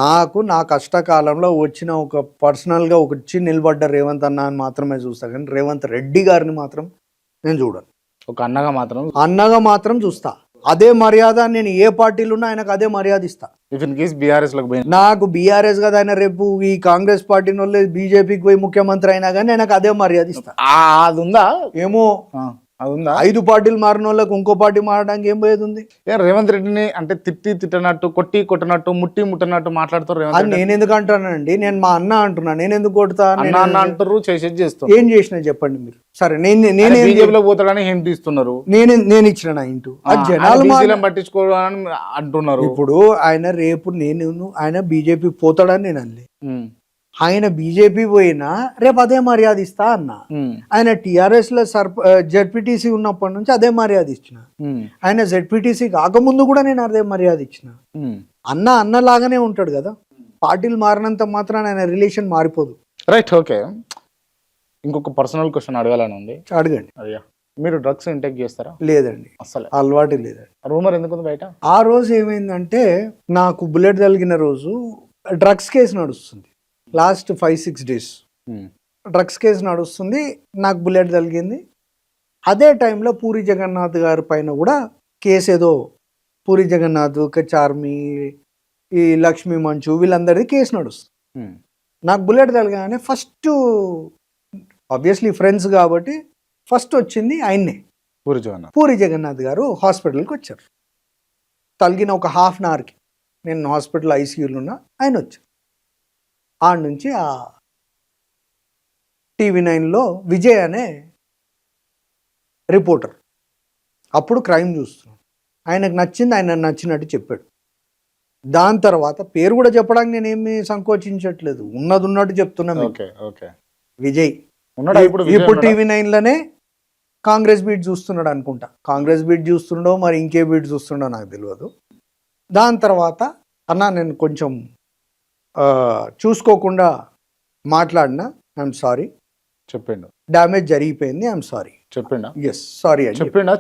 నాకు నా కష్టకాలంలో వచ్చిన ఒక పర్సనల్గా వచ్చి నిలబడ్డ రేవంత్ అన్న అని మాత్రమే చూస్తా, కానీ రేవంత్ రెడ్డి గారిని మాత్రం నేను చూడను. ఒక అన్నగా మాత్రం చూస్తా. అదే మర్యాద నేను ఏ పార్టీలో ఉన్నా ఆయనకు అదే మర్యాద ఇస్తా. నాకు బీఆర్ఎస్ కదా, ఆయన రేపు ఈ కాంగ్రెస్ పార్టీ బీజేపీకి పోయి ముఖ్యమంత్రి అయినా కానీ ఆయనకు అదే మర్యాద ఇస్తా. అది ఉందా ఏమో, అది ఉందా? 5 పార్టీలు మారిన వాళ్ళకి ఇంకో పార్టీ మారడానికి ఏం పోయేది ఉంది? ఏ రేవంత్ రెడ్డిని అంటే తిట్టినట్టు కొట్టినట్టు ముట్టినట్టు మాట్లాడుతారు రేవంత్ అది రెడ్డి. నేను ఎందుకు అంటానండి? నేను మా అన్న అంటున్నా, నేను ఎందుకు కొడతా? అన్న అన్న అంటారు, చేసేది చేస్తారు. ఏం చేసినా చెప్పండి మీరు. సరే నేను బీజేపీలో పోతాడని హింట్ ఇస్తున్నారు. నేను ఇచ్చిన నా ఇంటూ అది జనాలు పట్టించుకోవడానికి అంటున్నారు. ఇప్పుడు ఆయన రేపు ఆయన బీజేపీ పోతాడని నేను అనలే. ఉమ్, ఆయన బీజేపీ పోయినా రేపు అదే మర్యాద ఇస్తా అన్న. ఉమ్, ఆయన టిఆర్ఎస్ లో జెడ్పీటీసీ ఉన్నప్పటి నుంచి అదే మర్యాద ఇచ్చిన. ఉమ్, ఆయన జెడ్పీటీసీ కాకముందు కూడా నేను అదే మర్యాద ఇచ్చిన. ఉమ్. అన్నలాగానే ఉంటాడు కదా. పార్టీలు మారినంత మాత్రాన ఆయన రిలేషన్ మారిపోదు. Right, okay. ఇంకొక పర్సనల్ క్వశ్చన్ అడగాలని ఉంది. అడగండి. అయ్యా, మీరు డ్రగ్స్ ఇంటేక్ చేస్తారా? లేదండి, అసలు అలవాటు లేదండి. రూమర్ ఎందుకు ఉంది బయట? ఆ రోజు ఏమైందంటే నాకు బుల్లెట్ తగిలిన రోజు డ్రగ్స్ కేసు నడుస్తుంది. లాస్ట్ 5-6 days ఉమ్, డ్రగ్స్ కేసు నడుస్తుంది. నాకు బుల్లెట్ తగిలింది. అదే టైంలో పూరి జగన్నాథ్ గారి పైన కూడా కేసు ఏదో, పూరి జగన్నాథ్, చార్మి, ఈ లక్ష్మీ మంచు వీళ్ళందరిది కేసు నడుస్తుంది. ఉమ్, నాకు బుల్లెట్ తగలగానే ఫస్ట్, ఆబ్వియస్లీ ఫ్రెండ్స్ కాబట్టి ఫస్ట్ వచ్చింది ఆయన్నే. పూరి జగన్నాథ్ గారు హాస్పిటల్కి వచ్చారు. తగిలిన ఒక 1/2 hourకి నేను హాస్పిటల్ ఐసీయూలో ఉన్నా, ఆయన వచ్చారు. ఆడ నుంచి ఆ TV9లో విజయ్ అనే రిపోర్టర్ అప్పుడు క్రైమ్ చూస్తున్నాడు. ఆయనకు నచ్చింది, ఆయన నచ్చినట్టు చెప్పాడు. దాని తర్వాత పేరు కూడా చెప్పడానికి నేనేమి సంకోచించట్లేదు, ఉన్నది ఉన్నట్టు చెప్తున్నా మీకు. విజయ్ ఇప్పుడు TV9లోనే కాంగ్రెస్ బీట్ చూస్తున్నాడు అనుకుంటా. కాంగ్రెస్ బీట్ చూస్తుండో మరి ఇంకే బీట్ చూస్తుండో నాకు తెలియదు. దాని తర్వాత అన్నా నేను కొంచెం చూసుకోకుండా మాట్లాడినా, ఐఎమ్ సారీ, చెప్పిండు. డ్యామేజ్ జరిగిపోయింది, ఐఎమ్ సారీ. చెప్పిండా? ఎస్, సారీ అని చెప్పిండా?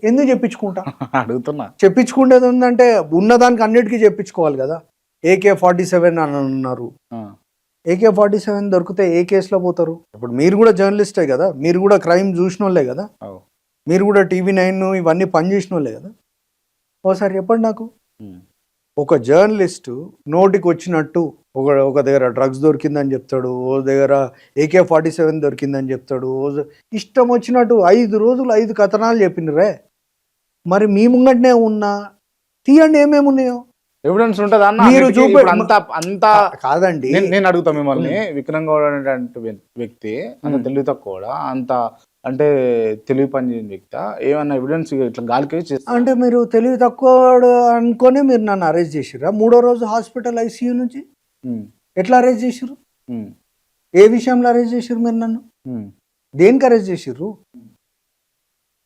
ఎందుకు చెప్పించుకుంటా? అడుగుతున్నా. చెప్పించుకునేది ఉందంటే ఉన్నదానికి అన్నిటికీ చెప్పించుకోవాలి కదా. AK-47 అని అన్నారు. AK-47 దొరికితే ఏ కేసులో పోతారు? ఇప్పుడు మీరు కూడా జర్నలిస్టే కదా, మీరు కూడా క్రైమ్ చూసిన వాళ్ళే కదా, మీరు కూడా TV9 ఇవన్నీ పని చేసిన వాళ్ళే కదా. ఓసారి చెప్పండి నాకు. ఒక జర్నలిస్టు నోటికి వచ్చినట్టు ఒక దగ్గర డ్రగ్స్ దొరికిందని చెప్తాడు, ఓ దగ్గర AK-47 దొరికిందని చెప్తాడు, ఇష్టం వచ్చినట్టు 5 రోజులు 5 కథనాలు చెప్పినరే. మరి మీ ముంగటనే ఉన్నా తీయండి, ఏమేమి ఉన్నాయో ఎవిడెన్స్ ఉంటుంది అన్న. మీరు అంతా కాదండి. నేను అడుగుతా మిమ్మల్ని, విక్రమ్ గౌడ్ అనేటువంటి వ్యక్తి అంత తెలివి తక్కువ, అంత అంటే తెలివి పని చేయని వ్యక్తి, ఏమన్నా ఎవిడెన్స్ ఇట్లా గాలికి అంటే మీరు తెలివి తక్కువ అనుకొని మీరు నన్ను అరెస్ట్ చేసిరా? 3వ రోజు హాస్పిటల్ ఐసీయూ నుంచి ఎట్లా అరెస్ట్ చేసిర్రు? ఏ విషయంలో అరెస్ట్ చేసిర్రు మీరు నన్ను? దేనికి అరెస్ట్ చేసిర్రు?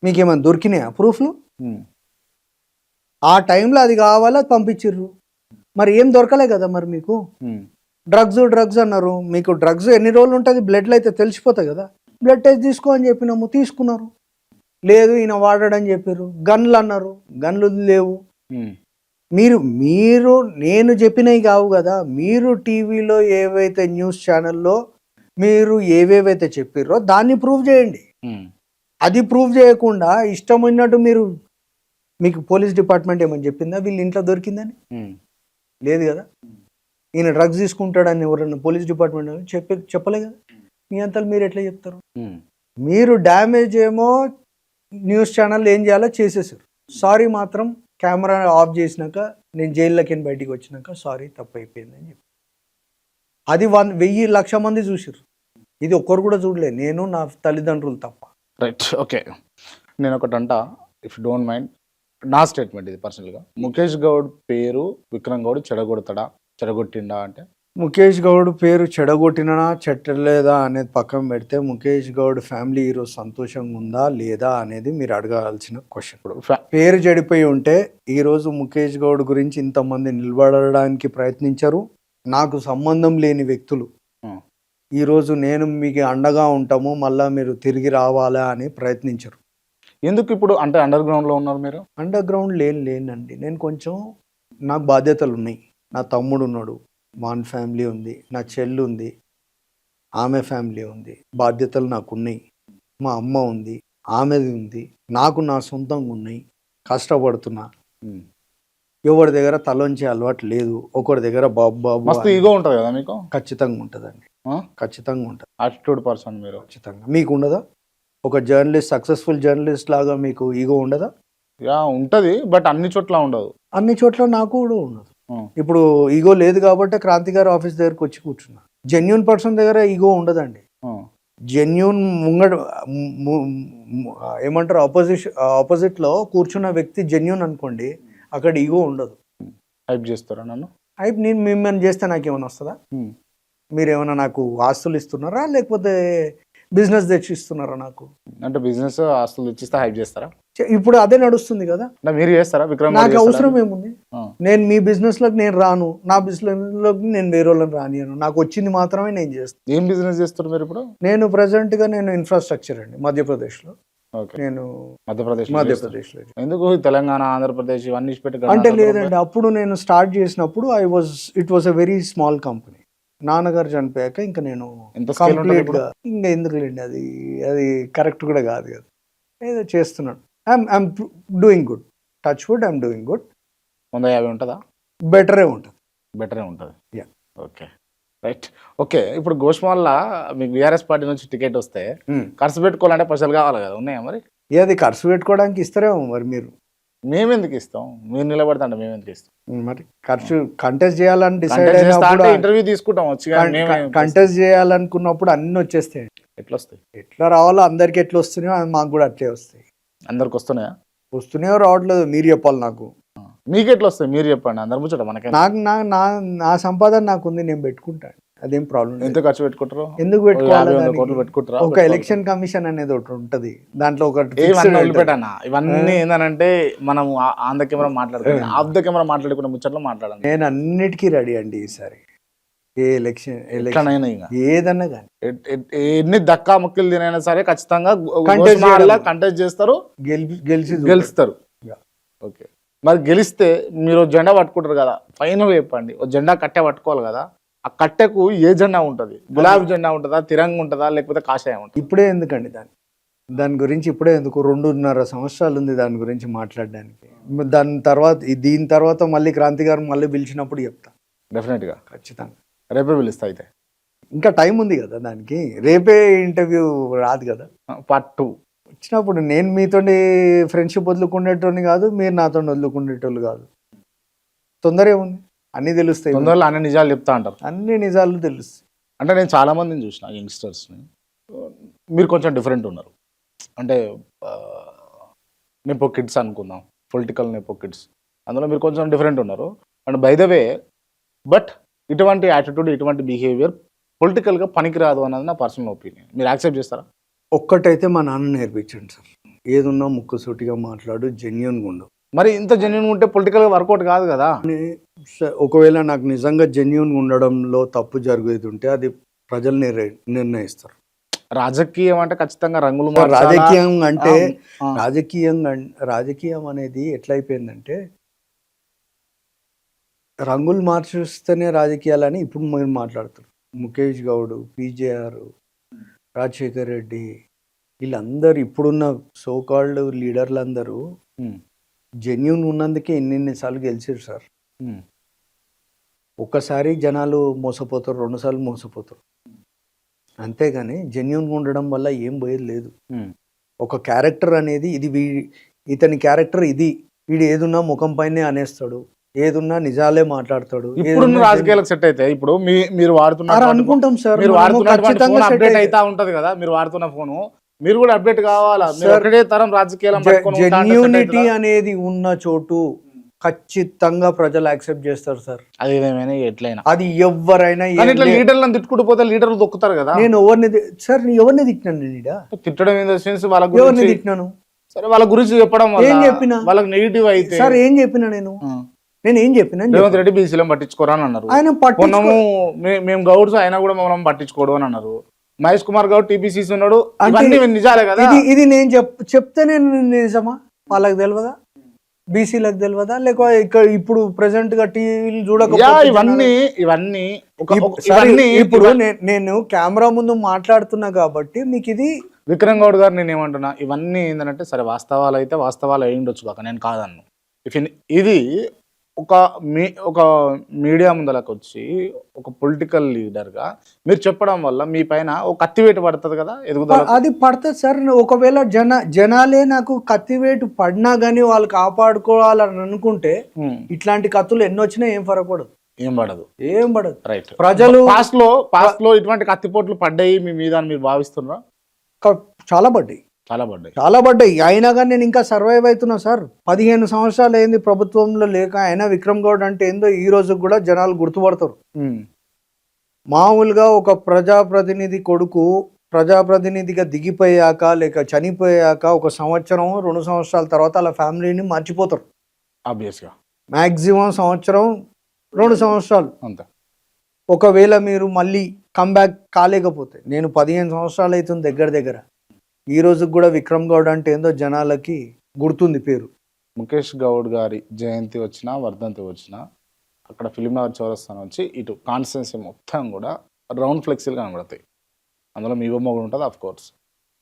మీకేమైనా దొరికినాయా ప్రూఫ్లు? ఆ టైంలో అది కావాలా పంపించిర్రు. మరి ఏం దొరకలే కదా మరి మీకు. డ్రగ్స్ అన్నారు. మీకు డ్రగ్స్ ఎన్ని రోజులు ఉంటుంది బ్లడ్లో అయితే తెలిసిపోతాయి కదా. బ్లడ్ టెస్ట్ తీసుకో అని చెప్పినాము, తీసుకున్నారు. లేదు ఈయన వాడాడని చెప్పారు. గన్లు అన్నారు, గన్లు లేవు. మీరు నేను చెప్పినవి కావు కదా. మీరు టీవీలో ఏవైతే న్యూస్ ఛానల్లో మీరు ఏవేవైతే చెప్పిర్రో దాన్ని ప్రూవ్ చేయండి. అది ప్రూవ్ చేయకుండా ఇష్టం ఉన్నట్టు మీకు పోలీస్ డిపార్ట్మెంట్ ఏమని చెప్పిందా వీళ్ళు ఇంట్లో దొరికిందని? లేదు కదా. ఈయన డ్రగ్స్ తీసుకుంటాడని ఎవరన్నా పోలీస్ డిపార్ట్మెంట్ చెప్పలే కదా. మీ అంతలు మీరు ఎట్లా చెప్తారు? మీరు డ్యామేజ్ ఏమో న్యూస్ ఛానల్ ఏం చేయాలో చేసేసారు. సారీ మాత్రం కెమెరా ఆఫ్ చేసినాక నేను జైల్లోకి బయటికి వచ్చినాక సారీ తప్పు అయిపోయింది అని చెప్పి అది 1,000,000 మంది చూసారు. ఇది ఒక్కరు కూడా చూడలేదు, నేను నా తల్లిదండ్రులు తప్ప. Right, okay. నేను ఒకటి అంటా, ఇఫ్ డోంట్ మైండ్, నా స్టేట్మెంట్ ఇది పర్సనల్గా. ముఖేష్ గౌడ్ పేరు విక్రమ్ గౌడ్ చెడగొట్టిండా అంటే? ముఖేష్ గౌడ్ పేరు చెడగొట్టినా చెట్టలేదా అనేది పక్కన పెడితే, ముఖేష్ గౌడ్ ఫ్యామిలీ ఈరోజు సంతోషంగా ఉందా లేదా అనేది మీరు అడగాల్సిన క్వశ్చన్. పేరు చెడిపోయి ఉంటే ఈరోజు ముఖేష్ గౌడ్ గురించి ఇంతమంది నిలబడడానికి ప్రయత్నించరు. నాకు సంబంధం లేని వ్యక్తులు ఈరోజు నేను మీకు అండగా ఉంటాము, మళ్ళీ మీరు తిరిగి రావాలా అని ప్రయత్నించరు. ఎందుకు ఇప్పుడు అంటే అండర్ గ్రౌండ్లో ఉన్నారు మీరు? అండర్ గ్రౌండ్ లేనండి. నేను కొంచెం నాకు బాధ్యతలు ఉన్నాయి. నా తమ్ముడు ఉన్నాడు, వాన్ ఫ్యామిలీ ఉంది, నా చెల్లి ఉంది, ఆమె ఫ్యామిలీ ఉంది, బాధ్యతలు నాకు ఉన్నాయి. మా అమ్మ ఉంది, ఆమెది ఉంది, నాకు నా సొంతంగా ఉన్నాయి. కష్టపడుతున్నా. ఎవరి దగ్గర తలంచే అలవాటు లేదు. ఒకరి దగ్గర బాబు ఈగో ఉంటుంది కదా మీకు? ఖచ్చితంగా ఉంటుందండి, ఖచ్చితంగా ఉంటుంది. యాటిట్యూడ్ పర్సన్ మీరు. ఖచ్చితంగా. మీకు ఉండదా? ఒక జర్నలిస్ట్, సక్సెస్ఫుల్ జర్నలిస్ట్ లాగా మీకు ఈగో ఉండదా? యా ఉంటది, బట్ అన్ని చోట్ల ఉండదు. అన్ని చోట్ల నాకు కూడా ఉండదు. Hmm. ఇప్పుడు ఈగో లేదు కాబట్టి క్రాంతి గారు ఆఫీస్ దగ్గరకు వచ్చి కూర్చున్నా. జెన్యున్ పర్సన్ దగ్గర ఈగో ఉండదండి. జెన్యున్ ముంగడ ఏమంటారు ఆపోజిట్ లో కూర్చున్న వ్యక్తి జెన్యున్ అనుకోండి, అక్కడ ఈగో ఉండదు. హైప్ చేస్తారా నన్ను? హైప్ నేను మిమ్మల్ని చేస్తే నాకేమైనా వస్తుందా? మీరేమైనా నాకు ఆస్తులు ఇస్తున్నారా లేకపోతే బిజినెస్ తెచ్చిస్తున్నారా నాకు? అంటే బిజినెస్ ఆస్తులు ఇచ్చిస్తే హైప్ చేస్తారా? ఇప్పుడు అదే నడుస్తుంది కదా. అంటే మీరు చేస్తారా విక్రమ్? నాకు అవసరం ఏముంది? నేను మీ బిజినెస్ లోకి నేను రాను, నా బిజినెస్ లోకి నేను వేరే వాళ్ళని రానియను. నాకు వచ్చింది మాత్రమే నేను చేస్తాను. ఏం బిజినెస్ చేస్తారు మీరు ఇప్పుడు? నేను ప్రెసెంట్ గా నేను ఇన్ఫ్రాస్ట్రక్చర్ అండి మధ్యప్రదేశ్ లో. ఓకే. నేను మధ్యప్రదేశ్ లో. ఎందుకు తెలంగాణ, ఆంధ్రప్రదేశ్ ఇవన్నీ ఇచ్చిపెట్టి అంటే లేదండి, అప్పుడు నేను స్టార్ట్ చేసినప్పుడు it was a very small company. నాన్నగారు చనిపోయాక ఇంకా నేను ఎంత scale ఉంటుంది కంప్లీట్ గా ఇంకా ఎందుకులేండి, అది కరెక్ట్ కూడా కాదు కదా. ఏదో చేస్తున్నాను. I'm doing good, touch wood, I'm doing good. 150 ఉంటుందా? బెటరే ఉంటుంది. బెటరే ఉంటుంది. Yeah. Okay, right. ఓకే, ఇప్పుడు గోష్మాల్లా మీకు బీఆర్ఎస్ పార్టీ నుంచి టికెట్ వస్తే ఖర్చు పెట్టుకోవాలంటే పైసలు కావాలి కదా, ఉన్నాయా మరి? అది ఖర్చు పెట్టుకోవడానికి ఇస్తారేమో మరి. మీరు మేమెందుకు ఇస్తాం? మీరు నిలబడతా అంటే మేము ఎందుకు ఇస్తాం? మరి ఖర్చు కంటెస్ట్ చేయాలని డిసైడ్ అయినప్పుడు ఇంటర్వ్యూ తీసుకుంటాం వచ్చి, కంటెస్ట్ చేయాలనుకున్నప్పుడు అన్ని వచ్చేస్తాయి. ఎట్లా వస్తాయి? ఎట్లా రావాలో అందరికి ఎట్లా వస్తున్నాయో మాకు కూడా అట్లే వస్తాయి. అందరికి వస్తున్నాయా? వస్తున్నాయో రావట్లేదు మీరు చెప్పాలి నాకు. మీకు ఎట్లా వస్తాయి మీరు చెప్పండి. అందరు ముచ్చట మనకి. నాకు నా సంపాదన నాకు ఉంది, నేను పెట్టుకుంటాను. అదేం ప్రాబ్లం. ఎంత ఖర్చు పెట్టుకుంటారు? ఎందుకు పెట్టుకోవాలి? కోట్లు పెట్టుకుంటారా? ఒక ఎలక్షన్ కమిషన్ అనేది ఒకటి ఉంటది, దాంట్లో ఒక పెట్టానా ఇవన్నీ ఏంటంటే మనం ఆన్ ద కెమెరా మాట్లాడుతున్నాం, ఆఫ్ ద కెమెరా మాట్లాడుకున్న ముచ్చట్లో మాట్లాడాలి. నేను అన్నిటికీ రెడీ అండి ఈసారి. ఏ ఎలక్షన్ ఏదన్నా కానీ ఎన్ని దక్కా ముక్కలు తినైనా సరే ఖచ్చితంగా కంటెస్ట్ చేస్తారు, గెలుస్తారు. ఓకే, మరి గెలిస్తే మీరు జెండా పట్టుకుంటారు కదా, ఫైనల్ చెప్పండి. ఒక జెండా కట్టె పట్టుకోవాలి కదా, ఆ కట్టెకు ఏ జెండా ఉంటుంది? గులాబీ జెండా ఉంటుందా, తిరంగ ఉంటుందా, లేకపోతే కాషాయం ఉంటుంది? ఇప్పుడే ఎందుకండి దాని గురించి ఇప్పుడే ఎందుకు? 2.5 సంవత్సరాలు ఉంది దాని గురించి మాట్లాడడానికి. దీని తర్వాత మళ్ళీ క్రాంతి గారు మళ్ళీ పిలిచినప్పుడు చెప్తా. డెఫినెట్ గా, ఖచ్చితంగా రేపే పిలుస్తా. అయితే ఇంకా టైం ఉంది కదా దానికి, రేపే ఇంటర్వ్యూ రాదు కదా. పార్ట్ 2 వచ్చినప్పుడు నేను మీతో ఫ్రెండ్షిప్ వదులుకునేటోని కాదు, మీరు నాతో వదులుకునేటోళ్ళు కాదు. తొందర ఏముంది? అన్నీ తెలుస్తాయి. తొందరలో అన్ని నిజాలు చెప్తా అంటారు. అన్ని నిజాలు తెలుస్తాయి. అంటే నేను చాలా మందిని చూసిన యంగ్స్టర్స్ని, మీరు కొంచెం డిఫరెంట్ ఉన్నారు. అంటే నెపో కిడ్స్ అనుకుందాం, పొలిటికల్ నెపో కిడ్స్, అందులో మీరు కొంచెం డిఫరెంట్ ఉన్నారు. And by the way, but ఇటువంటి యాటిట్యూడ్, ఇటువంటి బిహేవియర్ పొలిటికల్గా పనికిరాదు అన్నది నా పర్సనల్ ఒపీనియన్. మీరు యాక్సెప్ట్ చేస్తారా? ఒక్కటైతే మా నాన్న నేర్పించండి సార్, ఏదున్నా ముక్కుసూటిగా మాట్లాడు, జెన్యున్గా ఉండు. మరి ఇంత జెన్యున్గా ఉంటే పొలిటికల్గా వర్కౌట్ కాదు కదా. ఒకవేళ నాకు నిజంగా జెన్యున్గా ఉండడంలో తప్పు జరిగేది ఉంటే అది ప్రజలు నిర్ణయిస్తారు. రాజకీయం అంటే ఖచ్చితంగా రంగులు, రాజకీయం అనేది ఎట్లయిపోయిందంటే రంగులు మార్చిస్తేనే రాజకీయాలని ఇప్పుడు మీరు మాట్లాడుతారు. ముఖేష్ గౌడ్, పీజేఆర్, రాజశేఖర్ రెడ్డి, వీళ్ళందరూ ఇప్పుడున్న సోకాల్డ్ లీడర్లందరూ జెన్యున్ ఉన్నందుకే ఎన్నిసార్లు గెలిచారు సార్. ఒక్కసారి జనాలు మోసపోతారు, 2 సార్లు మోసపోతారు, అంతేగాని జెన్యున్గా ఉండడం వల్ల ఏం పోయేది లేదు. ఒక క్యారెక్టర్ అనేది ఇతని క్యారెక్టర్ ఇది, వీడు ఏదున్నా ముఖం పైనే అనేస్తాడు, ఏదున్నా నిజాలే మాట్లాడతాడు. ఇప్పుడు రాజకీయాలకు సెట్ అయితే ఇప్పుడు మీరు వాడుతున్నారు అనుకుంటాం సార్, మీరు వాడుతున్న అప్డేట్ అవుతా ఉంటది కదా, మీరు వాడుతున్న ఫోను మీరు కూడా అప్డేట్ కావాలా? ఒకటే తరం రాజకీయాలు. జెన్యూనిటీ అనేది ఉన్న చోటు ఖచ్చితంగా ప్రజలు యాక్సెప్ట్ చేస్తారు సార్. అది ఏమైనా ఎట్లయినా, అది ఎవరైనా. లీడర్లను తిట్టుకుంటూ పోతే లీడర్లు దొక్కుతారు కదా. నేను ఎవరిని తిట్టినాను? తిట్టడం ఇన్ ద సెన్స్ వాళ్ళ ఎవరిని తిట్టినాను? సరే, వాళ్ళ గురించి చెప్పడం ఏం చెప్పినా వాళ్ళకి నెగిటివ్ అయితే సార్ ఏం చెప్పినా నేను ఏం చెప్పినా? రేవంత్ రెడ్డి బీసీలో పట్టించుకోరా అని అన్నారు. ఆయన మేము గౌడ్స్, ఆయన కూడా మమ్మల్ని పట్టించుకోడు అని అన్నారు. మహేష్ కుమార్ గౌడ్ టీపీసీసీ ఉన్నాడు, నిజాలే కదా. ఇది నేను చెప్తేనే నిజమా? వాళ్ళకి తెలియదా? బీసీలకు తెలియదా? లేక ఇప్పుడు ప్రెసెంట్ గా టీవీలు చూడకపోతే ఇవన్నీ ఇప్పుడు నేను కెమెరా ముందు మాట్లాడుతున్నా కాబట్టి మీకు ఇది. విక్రమ్ గౌడ్ గారు నేను ఏమంటున్నా, ఇవన్నీ ఏంటంటే సరే వాస్తవాలు అయితే వాస్తవాలు అయి ఉండొచ్చు కాక నేను కాదన్ను. ఇది ఒక మీడియా ముందరకు వచ్చి ఒక పొలిటికల్ లీడర్గా మీరు చెప్పడం వల్ల మీ పైన ఒక కత్తివేటు పడుతుంది కదా ఎదుగుదల. అది పడుతుంది సార్. ఒకవేళ జనాలే నాకు కత్తివేటు పడినా కానీ వాళ్ళు కాపాడుకోవాలని అనుకుంటే ఇట్లాంటి కత్తులు ఎన్ని వచ్చినా ఏం ఫరక పడదు. ఏం పడదు. రైట్. ప్రజలు పాస్ట్ లో ఇటువంటి కత్తిపోట్లు పడ్డాయి మీ మీద అని మీరు భావిస్తున్నారా? చాలా పడ్డాయి. అయినా కానీ నేను ఇంకా సర్వైవ్ అవుతున్నా సార్. 15 సంవత్సరాలు అయింది ప్రభుత్వంలో లేక. అయినా విక్రమ్ గౌడ్ అంటే ఏందో ఈ రోజు కూడా జనాలు గుర్తుపడతారు. మామూలుగా ఒక ప్రజాప్రతినిధి కొడుకు ప్రజాప్రతినిధిగా దిగిపోయాక లేక చనిపోయాక 1 సంవత్సరం 2 సంవత్సరాల తర్వాత అలా ఫ్యామిలీని మర్చిపోతారు. ఆబ్వియస్గా మ్యాక్సిమం 1 సంవత్సరం 2 సంవత్సరాలు అంతే. ఒకవేళ మీరు మళ్ళీ కంబ్యాక్ కాలేకపోతే, నేను 15 సంవత్సరాలు అవుతుంది దగ్గర. ఈ రోజుకి కూడా విక్రమ్ గౌడ్ అంటే ఏందో జనాలకి గుర్తుంది పేరు. ముఖేష్ గౌడ్ గారి జయంతి వచ్చినా వర్ధంతి వచ్చినా అక్కడ ఫిలింనగర్ చౌరస్తాన్ వచ్చి ఇటు కాన్స్టిట్యున్సీ మొత్తం కూడా రౌండ్ ఫ్లెక్సీలు కనబడతాయి. అందులో మీ బొమ్మ కూడా ఉంటుంది ఆఫ్ కోర్స్.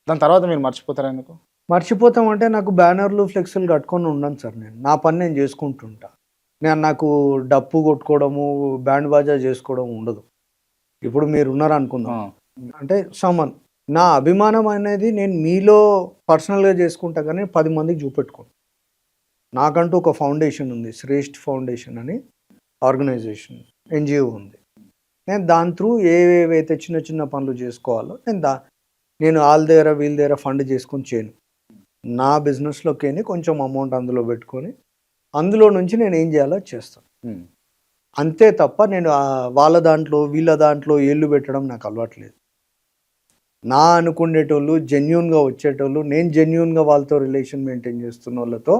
దాని తర్వాత మీరు మర్చిపోతారా ఎందుకు? మర్చిపోతామంటే నాకు బ్యానర్లు ఫ్లెక్సీలు కట్టుకొని ఉండను సార్. నా పని నేను చేసుకుంటుంటా. నాకు డప్పు కొట్టుకోవడము బ్యాండ్ బాజా చేసుకోవడం ఉండదు. ఇప్పుడు మీరు ఉన్నారు అనుకుందాం, అంటే సమన్ నా అభిమానం అనేది నేను మీలో పర్సనల్గా చేసుకుంటా కానీ 10 మందికి చూపెట్టుకోను. నాకంటూ ఒక ఫౌండేషన్ ఉంది, శ్రేష్ఠ ఫౌండేషన్ అని ఆర్గనైజేషన్ NGO ఉంది. నేను దాని త్రూ ఏవేవైతే చిన్న పనులు చేసుకోవాలో నేను వాళ్ళ దగ్గర వీళ్ళ దగ్గర ఫండ్ చేసుకొని చేయను. నా బిజినెస్లోకి కొంచెం అమౌంట్ అందులో పెట్టుకొని అందులో నుంచి నేను ఏం చేయాలో చేస్తాను అంతే తప్ప నేను వాళ్ళ దాంట్లో వీళ్ళ దాంట్లో ఏళ్ళు పెట్టడం నాకు అలవాట్లేదు. నా అనుకునేటోళ్ళు జెన్యున్గా వచ్చేటోళ్ళు, నేను జెన్యున్గా వాళ్ళతో రిలేషన్ మెయింటైన్ చేస్తున్న వాళ్ళతో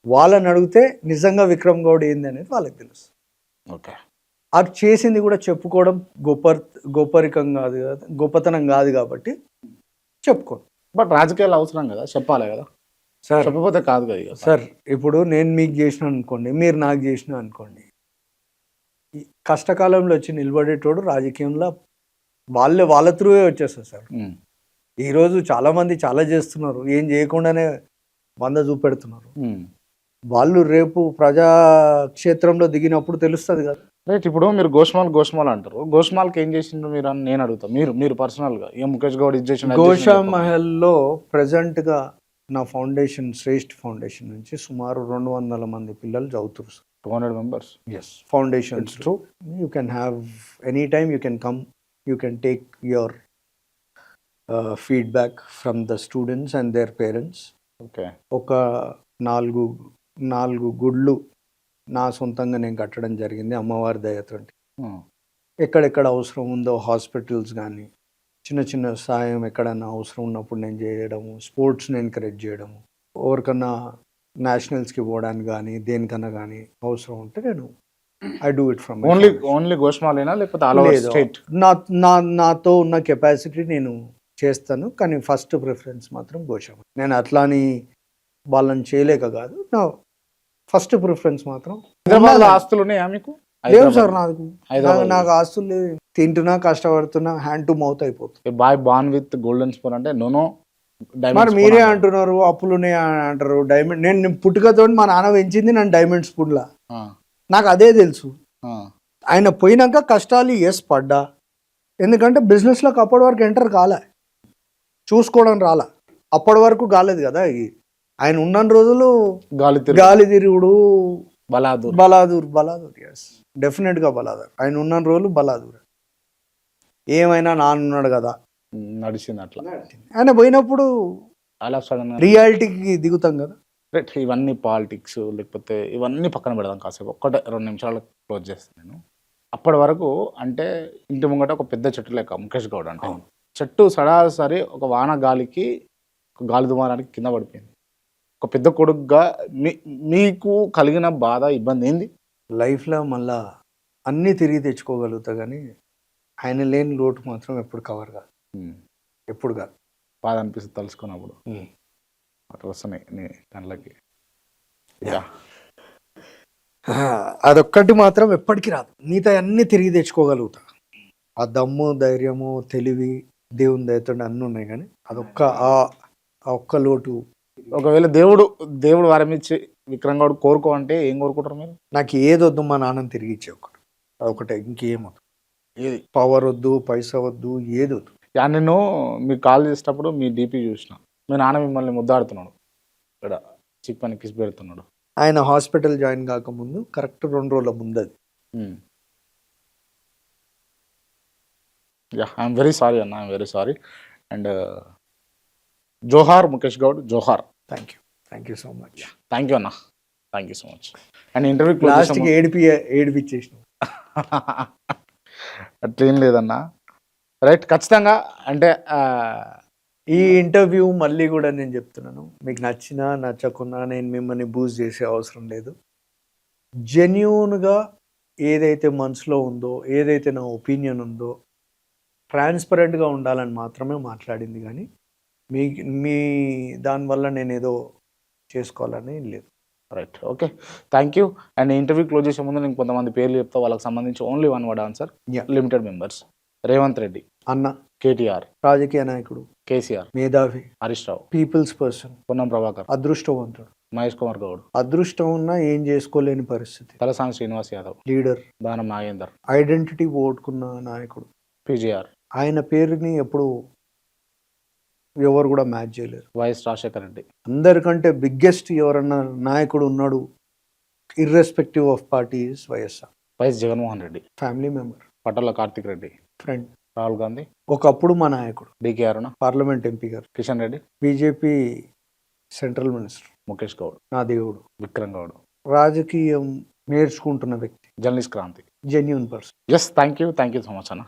వాళ్ళని అడిగితే నిజంగా విక్రమ్ గౌడ్ ఏంది అనేది వాళ్ళకి తెలుసు. ఓకే. అది చేసింది కూడా చెప్పుకోవడం గొప్పరికం కాదు కదా, గొప్పతనం కాదు కాబట్టి చెప్పుకోండి. బట్ రాజకీయాలు అవసరం కదా, చెప్పాలి కదా సార్. చెప్పకపోతే కాదు కదా సార్. ఇప్పుడు నేను మీకు చేసిన అనుకోండి, మీరు నాకు చేసిన అనుకోండి, కష్టకాలంలో వచ్చి నిలబడేటోడు రాజకీయంలో వాళ్ళ త్రూవే వచ్చేస్తారు సార్. ఈరోజు చాలా మంది చాలా చేస్తున్నారు, ఏం చేయకుండానే 100 చూపెడుతున్నారు. వాళ్ళు రేపు ప్రజాక్షేత్రంలో దిగినప్పుడు తెలుస్తుంది కదా. రైట్. ఇప్పుడు మీరు గోష్మాల్ అంటారు. గోష్మాల్కి ఏం చేసిండ్రు మీరు అని నేను అడుగుతా. మీరు పర్సనల్గా ఏ ముఖేష్ గౌడ్ ఇది చేసిన గోషామహల్లో ప్రజెంట్గా నా ఫౌండేషన్ శ్రేష్ఠ ఫౌండేషన్ నుంచి సుమారు 200 మంది పిల్లలు చదువుతారు sir. 200 members. Yes, foundation. It's true. You can have anytime you can come. You can take your feedback from the students and their parents. Okay. ఒక 4 గుడ్లు నా సొంతంగా నేను కట్టడం జరిగింది అమ్మవారి దయతో. ఎక్కడెక్కడ అవసరం ఉందో హాస్పిటల్స్ కానీ చిన్న సాయం ఎక్కడన్నా అవసరం ఉన్నప్పుడు నేను చేయడము, స్పోర్ట్స్ని ఎంకరేజ్ చేయడము, ఎవరికన్నా నేషనల్స్కి పోవడానికి కానీ దేనికన్నా కానీ అవసరం ఉంటే నేను I do it from only గోష్మాలేనా లేకపోతే ఆల్ ఓవర్ స్టేట్? నాతో ఉన్న కెపాసిటీ నేను చేస్తాను, కానీ ఫస్ట్ ప్రిఫరెన్స్ మాత్రం గోషామ. నేను అట్లాని వాళ్ళని చేయలేక కాదు, నా ఫస్ట్ ప్రిఫరెన్స్ మాత్రం. హైదరాబాద్ ఆస్తులు ఉన్నాయా మీకు? లేవు సార్. నాకు ఆస్తులు తింటున్నా కష్టపడుతున్నా హ్యాండ్ టు మౌత్ అయిపోతుంది. Boy born with golden spoon అంటే నోనో. మరి మీరే అంటున్నారు అప్పులునే అంటారు. డైమండ్ నేను పుట్టుకతో మా నాన్న పెంచింది నన్ను డైమండ్ స్పూన్లా. నాకు అదే తెలుసు. ఆయన పోయినాక కష్టాలు పడ్డా, ఎందుకంటే బిజినెస్లోకి అప్పటి వరకు ఎంటర్ కాలే, చూసుకోవడం రాలా, అప్పటి వరకు కాలేదు కదా. ఆయన ఉన్న రోజులు గాలి తిరుగుడు, బలాదూర్. ఎస్, డెఫినెట్గా బలాదూర్. ఆయన ఉన్న రోజులు బలాదూర్. ఏమైనా నాన్నున్నాడు కదా, నడిచింది అట్లా. ఆయన పోయినప్పుడు రియాలిటీకి దిగుతాం కదా. రైట్. ఇవన్నీ పాలిటిక్స్ లేకపోతే ఇవన్నీ పక్కన పెడదాం కాసేపు. 1-2 నిమిషాలు క్లోజ్ చేస్తాను నేను. అప్పటి వరకు అంటే ఇంటి ముంగట ఒక పెద్ద చెట్టు లెక్క ముఖేష్ గౌడ్ అంటే. చెట్టు సరాసరి ఒక వాన గాలికి, ఒక గాలి దుమారానికి కింద పడిపోయింది. ఒక పెద్ద కొడుకుగా మీకు కలిగిన బాధ, ఇబ్బంది ఏంది? లైఫ్లో మళ్ళా అన్నీ తిరిగి తెచ్చుకోగలుగుతా, కానీ ఆయన లేని లోటు మాత్రం ఎప్పుడు కవర్ కాదు, ఎప్పుడు కాదు. బాధ అనిపిస్తుంది తలుసుకున్నప్పుడు. అట్లా వస్తున్నాయి నీ కళ్ళకి. అదొక్కటి మాత్రం ఎప్పటికీ రాదు, మిగతా అన్నీ తిరిగి తెచ్చుకోగలుగుతా. ఆ దమ్ము, ధైర్యము, తెలివి దేవుని దయతో అన్నీ ఉన్నాయి, కానీ అదొక్క ఆ ఒక్క లోటు. ఒకవేళ దేవుడు వరం ఇచ్చి విక్రమ్ గౌడ్ కోరుకో అంటే ఏం కోరుకుంటారు మీరు? నాకు ఏది వద్దు, మా నాన్నని తిరిగి ఇచ్చే ఒకటి, అదొకటే, ఇంకేమొద్దు. ఏది? పవర్ వద్దు, పైసా వద్దు, ఏది వద్దు. యా, నేను మీకు కాల్ చేసేటప్పుడు మీ డీపీ చూసిన, మీ నాన్న మిమ్మల్ని ముద్దాడుతున్నాడు, ఇక్కడ చిప్పని కిస్ పెడుతున్నాడు. ఆయన హాస్పిటల్ జాయిన్ కాకముందు కరెక్ట్ 2 రోజుల ముందు అది. యా, ఐఎమ్ వెరీ సారీ అన్న, ఐఎమ్ వెరీ సారీ. అండ్ జోహార్ ముఖేష్ గౌడ్, జోహార్. Thank you so much. Thank you అన్న, thank you so much. And interview లాస్ట్కి ఏడిపించేసిన. అట్లేం లేదన్నా, రైట్, ఖచ్చితంగా. అంటే ఈ ఇంటర్వ్యూ మళ్ళీ కూడా నేను చెప్తున్నాను, మీకు నచ్చినా నచ్చకున్నా నేను మిమ్మల్ని బూస్ట్ చేసే అవసరం లేదు. జెన్యూన్గా ఏదైతే మనసులో ఉందో, ఏదైతే నా ఒపీనియన్ ఉందో, ట్రాన్స్పరెంట్గా ఉండాలని మాత్రమే మాట్లాడింది, కానీ మీ దానివల్ల నేను ఏదో చేసుకోవాలని లేదు. Right, okay, thank you. And interview close చేసే ముందు నేను కొంతమంది పేర్లు చెప్తా, వాళ్ళకి సంబంధించి only 1 word answer. Limited members: Revanth Reddy, అన్న, కేటీఆర్, రాజకీయ నాయకుడు, కేసీఆర్, మేధావి, హరీష్ రావు, పీపుల్స్ పర్సన్, పొన్నం ప్రభాకర్, అదృష్టవంతుడు, మహేష్ కుమార్ గౌడ్, అదృష్టం ఉన్నా ఏం చేసుకోలేని పరిస్థితి, తలసాని శ్రీనివాస్ యాదవ్, లీడర్, దానం నాగేందర్, ఐడెంటిటీ ఓటుకున్న నాయకుడు, పీజీఆర్, ఆయన పేరుని ఎప్పుడు ఎవరు కూడా మ్యాచ్ చేయలేరు. వైఎస్ రాజశేఖర రెడ్డి, అందరికంటే బిగ్గెస్ట్ ఎవరన్నా నాయకుడు ఉన్నాడు, irrespective of party, is YSR. YS Jaganmohan Reddy, family member, Patlolla Karthik Reddy, friend, Rahul Gandhi, ఒకప్పుడు మా నాయకుడు, డికే అరుణ, పార్లమెంట్ ఎంపీ గారు, Kishan Reddy, BJP central minister, Mukesh Goud, నా దేవుడు, విక్రమ్ గౌడ్, రాజకీయం నేర్చుకుంటున్న వ్యక్తి, journalist Kranti. Genuine person. Yes, thank you so much అన్న.